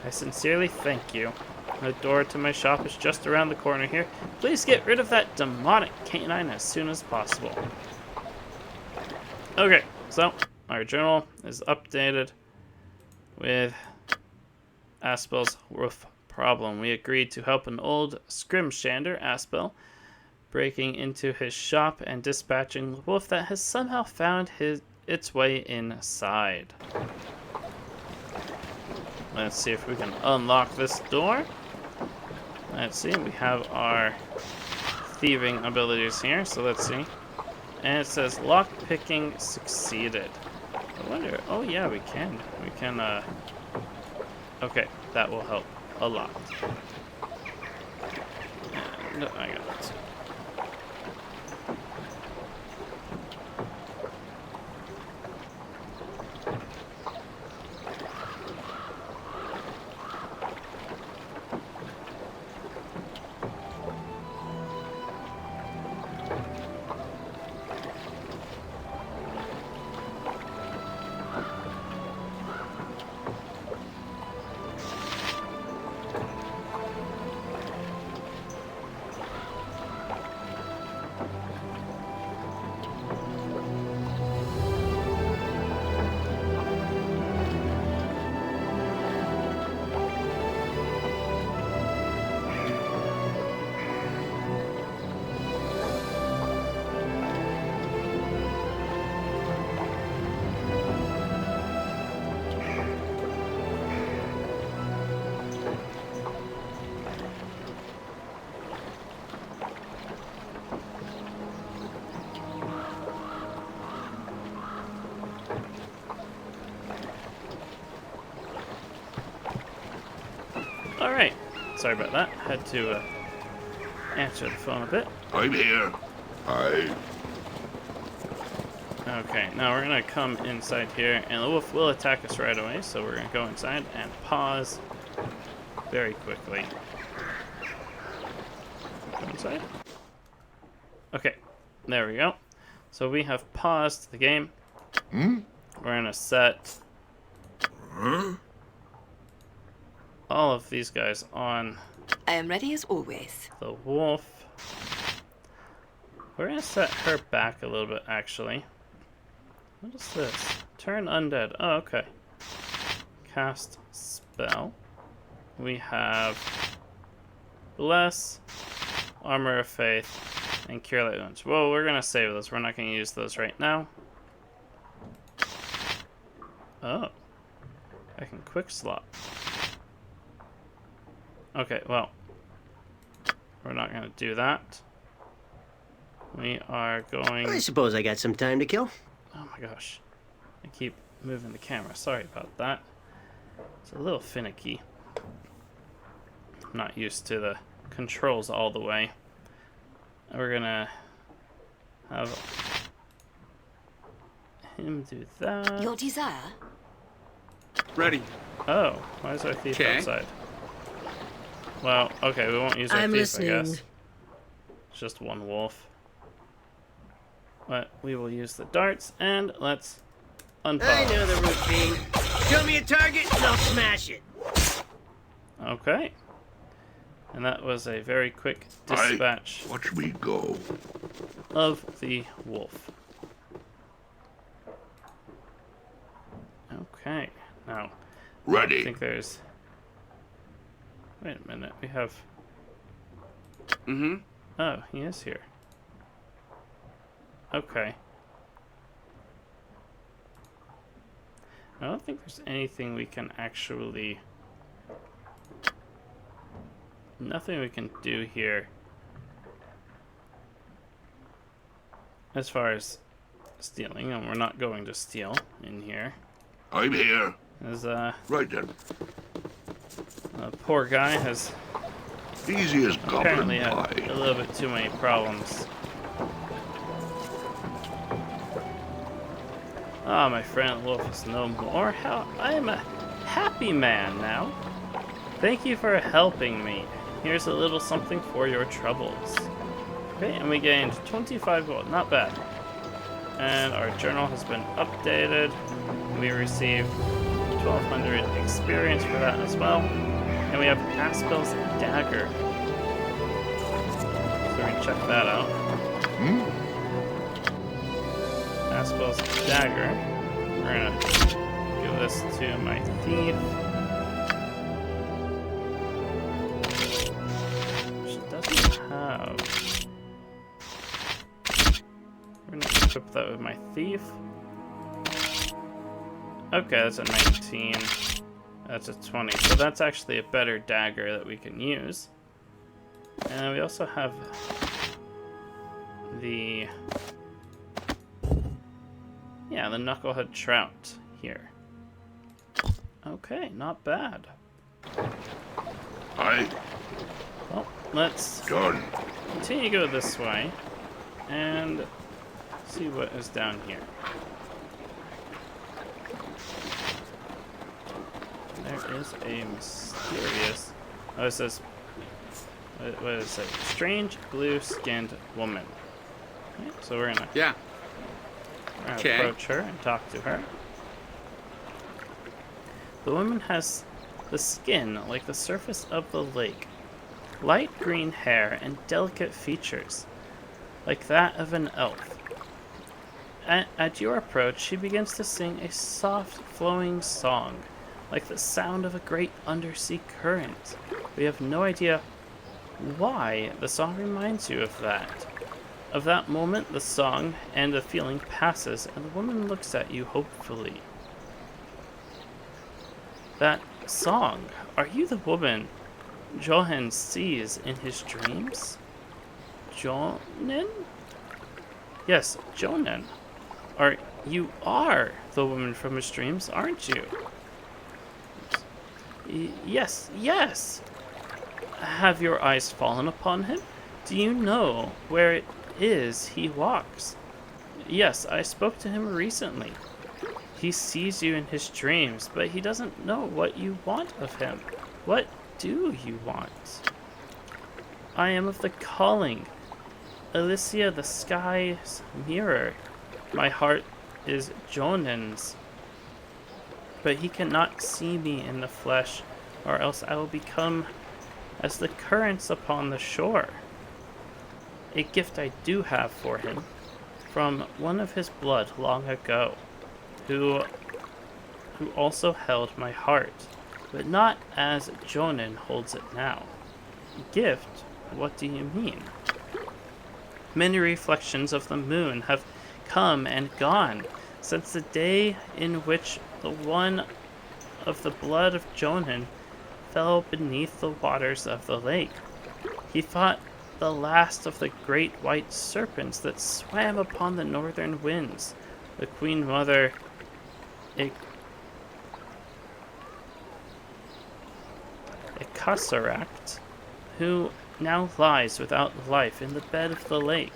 I sincerely thank you. The door to my shop is just around the corner here. Please get rid of that demonic canine as soon as possible. Okay, so our journal is updated with Aspel's wolf problem. We agreed to help an old scrimshander, Aspel, breaking into his shop and dispatching the wolf that has somehow found its way inside. Let's see if we can unlock this door. Let's see, we have our thieving abilities here, so let's see. And it says lock picking succeeded. I wonder, oh yeah, we can. We can, okay, that will help a lot. And I got it. Alright, sorry about that. Had to answer the phone a bit. I'm here. Hi. Okay, now we're gonna come inside here, and the wolf will attack us right away, so we're gonna go inside and pause very quickly. inside? Okay, there we go. So we have paused the game. We're gonna set all of these guys on I am ready as always. the wolf. We're gonna set her back a little bit, actually. What is this? Turn undead. Oh, okay. Cast spell. We have Bless, Armor of Faith, and Cure Light Wounds. Well, we're gonna save those. We're not gonna use those right now. Oh. I can quick slot. Okay, well. We're not gonna do that. We are going... I suppose I got some time to kill. Oh my gosh. I keep moving the camera. Sorry about that. It's a little finicky. I'm not used to the controls all the way. We're gonna have him do that. Your desire? Ready. Oh, why is our thief Okay. outside? Well, okay, we won't use our I'm thief, listening. I guess. It's just one wolf. But we will use the darts, and let's unpause. I know the routine. Show me a target and I'll smash it. Okay. And that was a very quick dispatch Watch me go. of the wolf. Okay. Now, I Ready. think there's... Wait a minute. We have... Mm-hmm. Oh, he is here. Okay. I don't think there's anything we can actually... Nothing we can do here. As far as stealing, and we're not going to steal in here. I'm here. As Right then. poor guy has Easy as apparently goblin had a pie. little bit too many problems. Ah, my friend Wolf is no more. How I am a happy man now. Thank you for helping me. Here's a little something for your troubles. Okay, and we gained 25 gold. Not bad. And our journal has been updated. We received 1,200 experience for that as well. And we have Aspel's Dagger. So we're gonna check that out. Aspel's Dagger. We're gonna give this to my thief. Which doesn't have... We're gonna equip that with my thief. Okay, that's a 19. That's a 20. So that's actually a better dagger that we can use. And we also have the... Yeah, the Knucklehead Trout here. Okay, not bad. Aye. Well, let's Done. continue to go this way and see what is down here. There is a mysterious... Oh, it says... What does it say? Strange blue-skinned woman. Okay, so we're gonna Yeah. Okay. approach her and talk to her. The woman has the skin like the surface of the lake, light green hair and delicate features, like that of an elf. At your approach, she begins to sing a soft, flowing song, like the sound of a great undersea current. We have no idea why the song reminds you of that. Of that moment, the song and the feeling passes, and the woman looks at you hopefully. That song, are you the woman Johan sees in his dreams? Jonan? Yes, Jonan. You are the woman from his dreams, aren't you? Yes, yes. Have your eyes fallen upon him? Do you know where it is he walks? Yes, I spoke to him recently. He sees you in his dreams, but he doesn't know what you want of him. What do you want? I am of the calling. Alicia, the sky's mirror. My heart is Jonan's. But he cannot see me in the flesh, or else I will become as the currents upon the shore. A gift I do have for him, from one of his blood long ago, who also held my heart, but not as Jonan holds it now. Gift? What do you mean? Many reflections of the moon have come and gone since the day in which the one of the blood of Jonan fell beneath the waters of the lake. He fought the last of the great white serpents that swam upon the northern winds. The Queen Mother Icosaract, who now lies without life in the bed of the lake.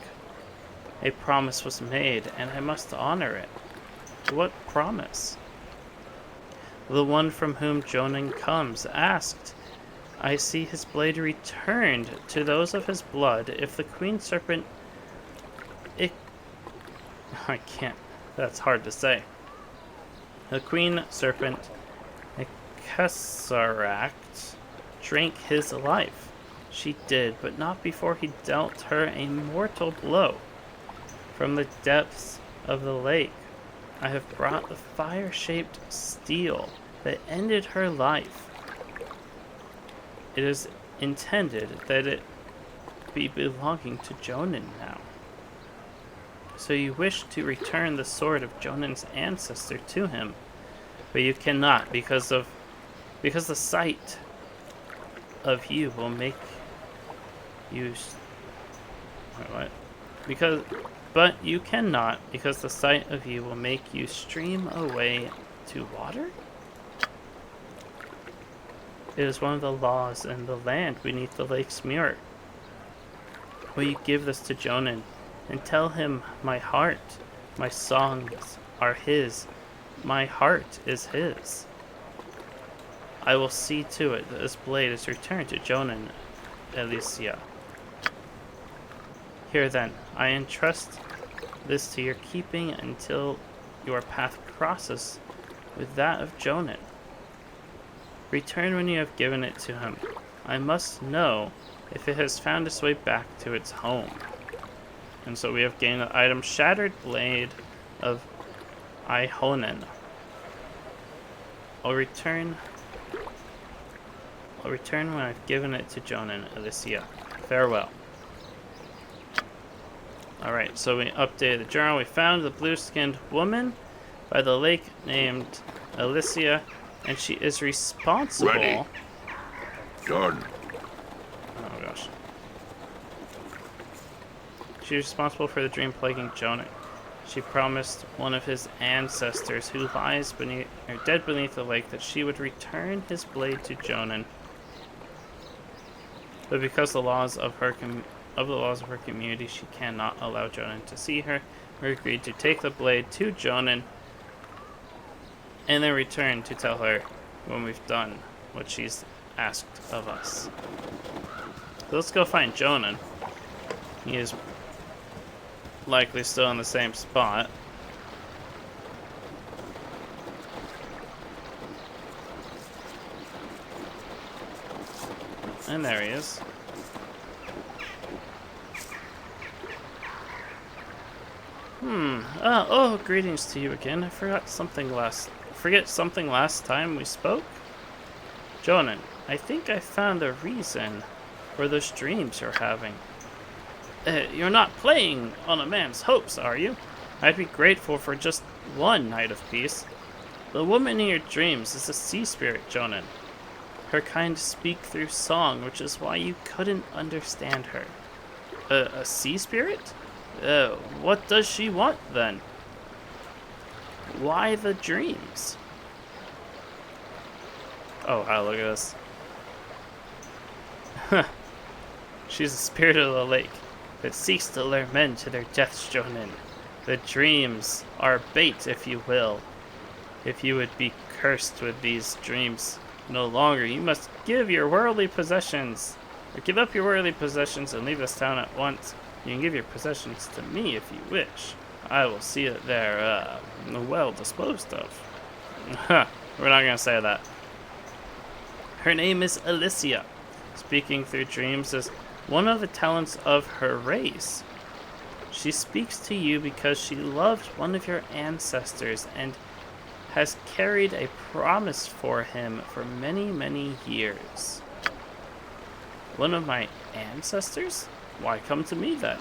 A promise was made, and I must honor it. What promise? The one from whom Jonan comes asked, I see his blade returned to those of his blood if the queen serpent... I can't. That's hard to say. The queen serpent Icosaract drank his life. She did, but not before he dealt her a mortal blow. From the depths of the lake, I have brought the fire-shaped steel that ended her life. It is intended that it be belonging to Jonan now. So you wish to return the sword of Jonan's ancestor to him, but you cannot because the sight of you will make you... What? But you cannot, because the sight of you will make you stream away to water? It is one of the laws in the land beneath the lake's mirror. Will you give this to Jonan, and tell him my heart, my songs are his, my heart is his? I will see to it that this blade is returned to Jonan, Alicia. Here then, I entrust this to your keeping until your path crosses with that of Jonan. Return when you have given it to him. I must know if it has found its way back to its home. And so we have gained the item Shattered Blade of Ihonen. I'll return when I've given it to Jonan, Alicia. Farewell. Alright, so we updated the journal. We found the blue-skinned woman by the lake named Alicia, and she is responsible... Ready. Jordan. Oh gosh. She's responsible for the dream plaguing Jonan. She promised one of his ancestors who lies dead beneath the lake that she would return his blade to Jonan. But because the laws of her community, she cannot allow Jonan to see her. We agreed to take the blade to Jonan and then return to tell her when we've done what she's asked of us. So let's go find Jonan. He is likely still in the same spot. And there he is. Greetings to you again. I forget something last time we spoke? Jonan, I think I found a reason for those dreams you're having. You're not playing on a man's hopes, are you? I'd be grateful for just one night of peace. The woman in your dreams is a sea spirit, Jonan. Her kind speak through song, which is why you couldn't understand her. A sea spirit? What does she want, then? Why the dreams? Oh, wow, look at this. She's a spirit of the lake that seeks to lure men to their deaths, Jonan. The dreams are bait, if you will. If you would be cursed with these dreams no longer, you must give your worldly possessions Or give up your worldly possessions and leave this town at once. You can give your possessions to me if you wish. I will see that they're, well disposed of. We're not gonna say that. Her name is Alicia. Speaking through dreams is one of the talents of her race. She speaks to you because she loved one of your ancestors and has carried a promise for him for many, many years. One of my ancestors? Why come to me then?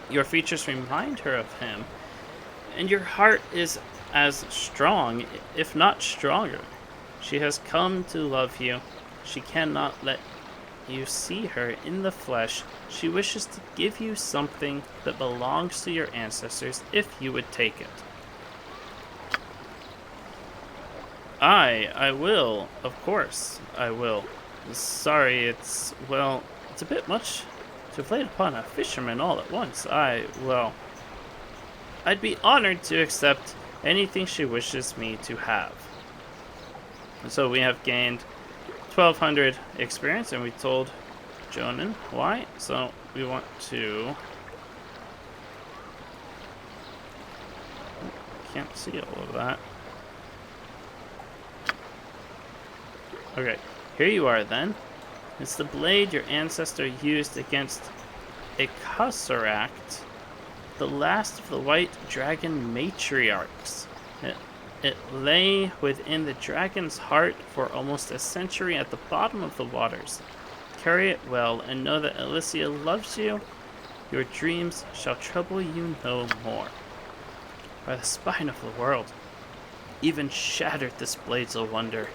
Your features remind her of him, and your heart is as strong, if not stronger. She has come to love you. She cannot let you see her in the flesh. She wishes to give you something that belongs to your ancestors if you would take it. I will. Of course, I will. Sorry, it's a bit much to have laid upon a fisherman all at once. I'd be honored to accept anything she wishes me to have. And so we have gained 1,200 experience, and we told Jonan why. So we want to... Can't see all of that. Okay, here you are then. It's the blade your ancestor used against a Kassaract, the last of the white dragon matriarchs. It lay within the dragon's heart for almost a century at the bottom of the waters. Carry it well and know that Alicia loves you. Your dreams shall trouble you no more. By the spine of the world, even shattered this blade's a wonder.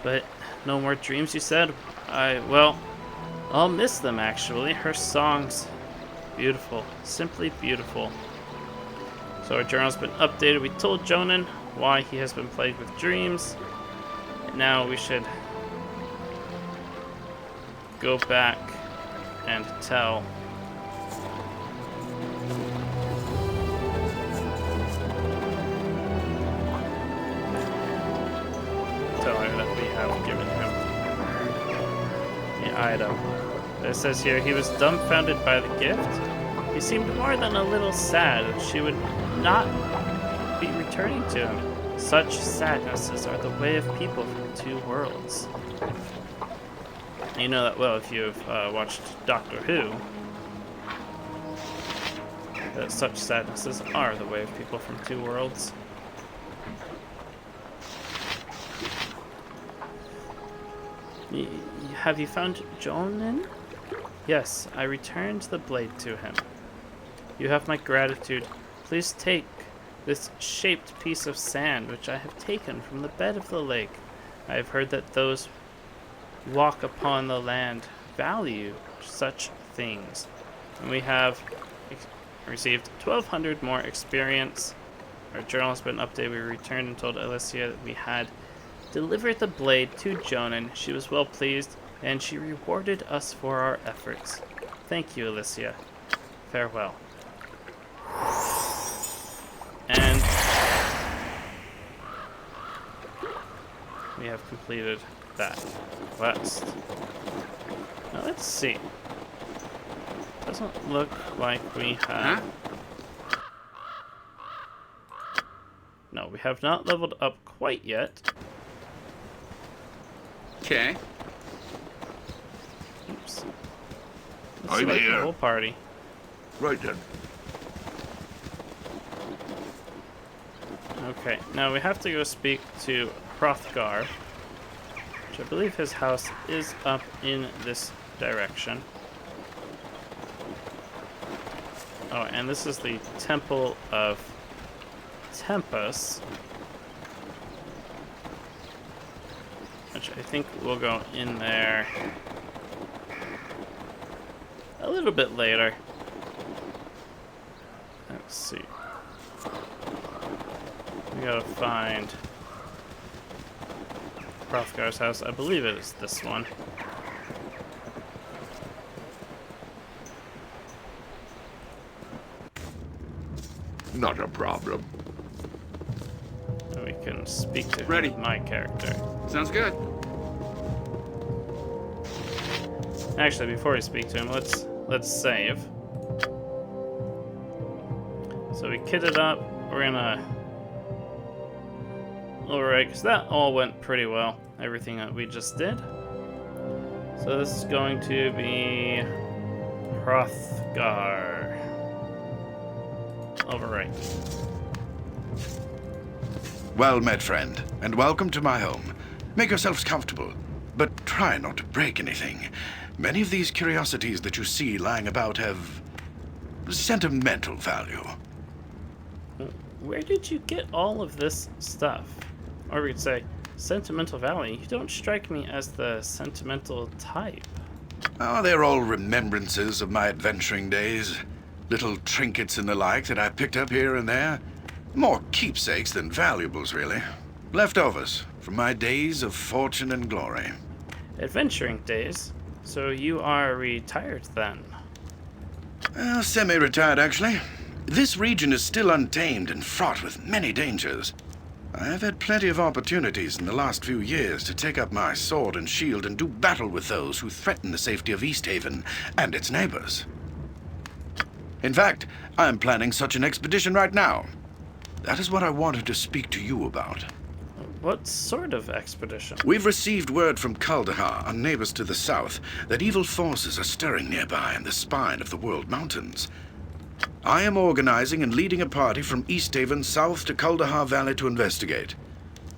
But no more dreams, you said? I'll miss them, actually. Her songs, beautiful, simply beautiful. So our journal's been updated. We told Jonan why he has been plagued with dreams. Now we should go back and tell her that we have given him the item. It says here, he was dumbfounded by the gift. He seemed more than a little sad that she would not be returning to him. Such sadnesses are the way of people from two worlds. You know that well if you've watched Doctor Who. That such sadnesses are the way of people from two worlds. Have you found Jonan? Yes, I returned the blade to him. You have my gratitude. Please take this shaped piece of sand which I have taken from the bed of the lake. I have heard that those who walk upon the land value such things. And we have received 1,200 more experience. Our journal has been updated. We returned and told Alicia that we had delivered the blade to Jonan. She was well pleased, and she rewarded us for our efforts. Thank you, Alicia. Farewell. And we have completed that quest. Now let's see. Doesn't look like we have... No, we have not leveled up quite yet. Okay. Oops. I'm select here. the whole party. Right then. Okay, now we have to go speak to Hrothgar, which I believe his house is up in this direction. Oh, and this is the Temple of Tempus, which I think we'll go in there a little bit later. Let's see. We gotta find Hrothgar's house. I believe it is this one. Not a problem. And we can speak to Ready. my character. Sounds good. Actually, before we speak to him, let's save. So we kitted up. We're gonna overwrite because that all went pretty well. Everything that we just did. So this is going to be Hrothgar. Overwrite. Well met, friend, and welcome to my home. Make yourselves comfortable, but try not to break anything. Many of these curiosities that you see lying about have sentimental value. Where did you get all of this stuff? Or we could say, sentimental value. You don't strike me as the sentimental type. Oh, they're all remembrances of my adventuring days. Little trinkets and the like that I picked up here and there. More keepsakes than valuables, really. Leftovers from my days of fortune and glory. Adventuring days? So you are retired then? Semi-retired, actually. This region is still untamed and fraught with many dangers. I've had plenty of opportunities in the last few years to take up my sword and shield and do battle with those who threaten the safety of Easthaven and its neighbors. In fact, I'm planning such an expedition right now. That is what I wanted to speak to you about. What sort of expedition? We've received word from Kaldahar, our neighbors to the south, that evil forces are stirring nearby in the spine of the World Mountains. I am organizing and leading a party from Easthaven south to Kaldahar Valley to investigate.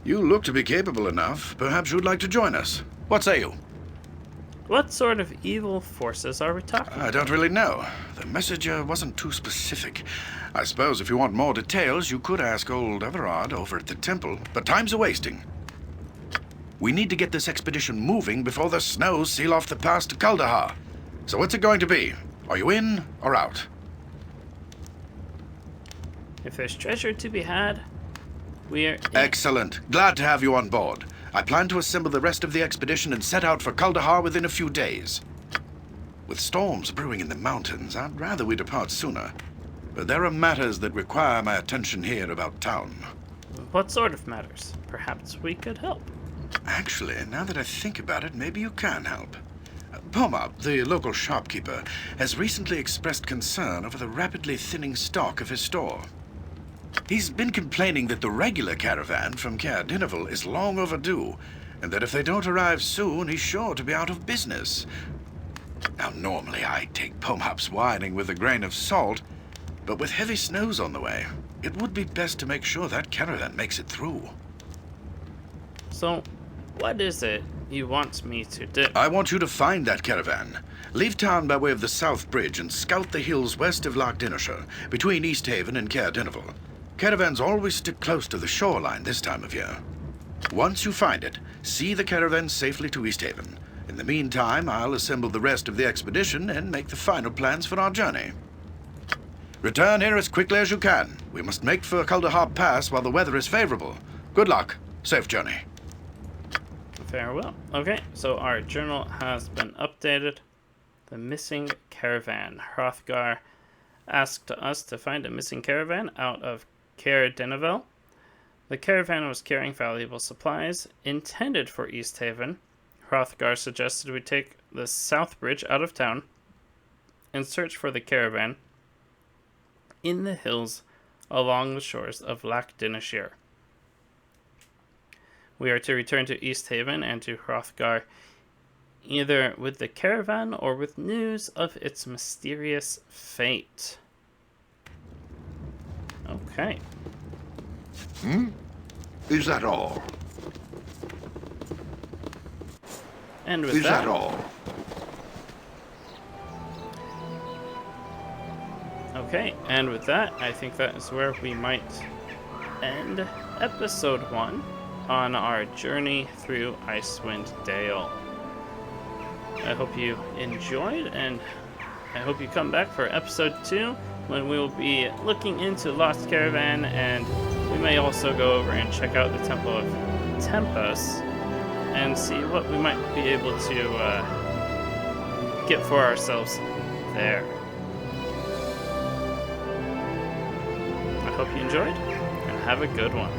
You look to be capable enough. Perhaps you'd like to join us. What say you? What sort of evil forces are we talking about? I don't really know. The messenger wasn't too specific. I suppose if you want more details, you could ask old Everard over at the temple, but time's a-wasting. We need to get this expedition moving before the snows seal off the pass to Kaldahar. So what's it going to be? Are you in or out? If there's treasure to be had, we are in. Excellent. Glad to have you on board. I plan to assemble the rest of the expedition and set out for Kaldahar within a few days. With storms brewing in the mountains, I'd rather we depart sooner. But there are matters that require my attention here about town. What sort of matters? Perhaps we could help. Actually, now that I think about it, maybe you can help. Pomab, the local shopkeeper, has recently expressed concern over the rapidly thinning stock of his store. He's been complaining that the regular caravan from Caer Dineval is long overdue, and that if they don't arrive soon, he's sure to be out of business. Now, normally I take Pomab's whining with a grain of salt, but with heavy snows on the way, it would be best to make sure that caravan makes it through. So, what is it you want me to do? I want you to find that caravan. Leave town by way of the South Bridge and scout the hills west of Loch Dinnershire, between Easthaven and Caer Dineval. Caravans always stick close to the shoreline this time of year. Once you find it, see the caravan safely to Easthaven. In the meantime, I'll assemble the rest of the expedition and make the final plans for our journey. Return here as quickly as you can. We must make for Kaldahar Pass while the weather is favorable. Good luck. Safe journey. Farewell. Okay, so our journal has been updated. The missing caravan. Hrothgar asked us to find a missing caravan out of Caer Dineval. The caravan was carrying valuable supplies intended for Easthaven. Hrothgar suggested we take the South Bridge out of town and search for the caravan in the hills along the shores of Loch Dinnershire. We are to return to Easthaven and to Hrothgar either with the caravan or with news of its mysterious fate. Okay. Is that all? And with Is that all? Okay, and with that, I think that is where we might end episode 1 on our journey through Icewind Dale. I hope you enjoyed, and I hope you come back for episode 2, when we will be looking into Lost Caravan, and we may also go over and check out the Temple of Tempus and see what we might be able to get for ourselves there. I hope you enjoyed, and have a good one.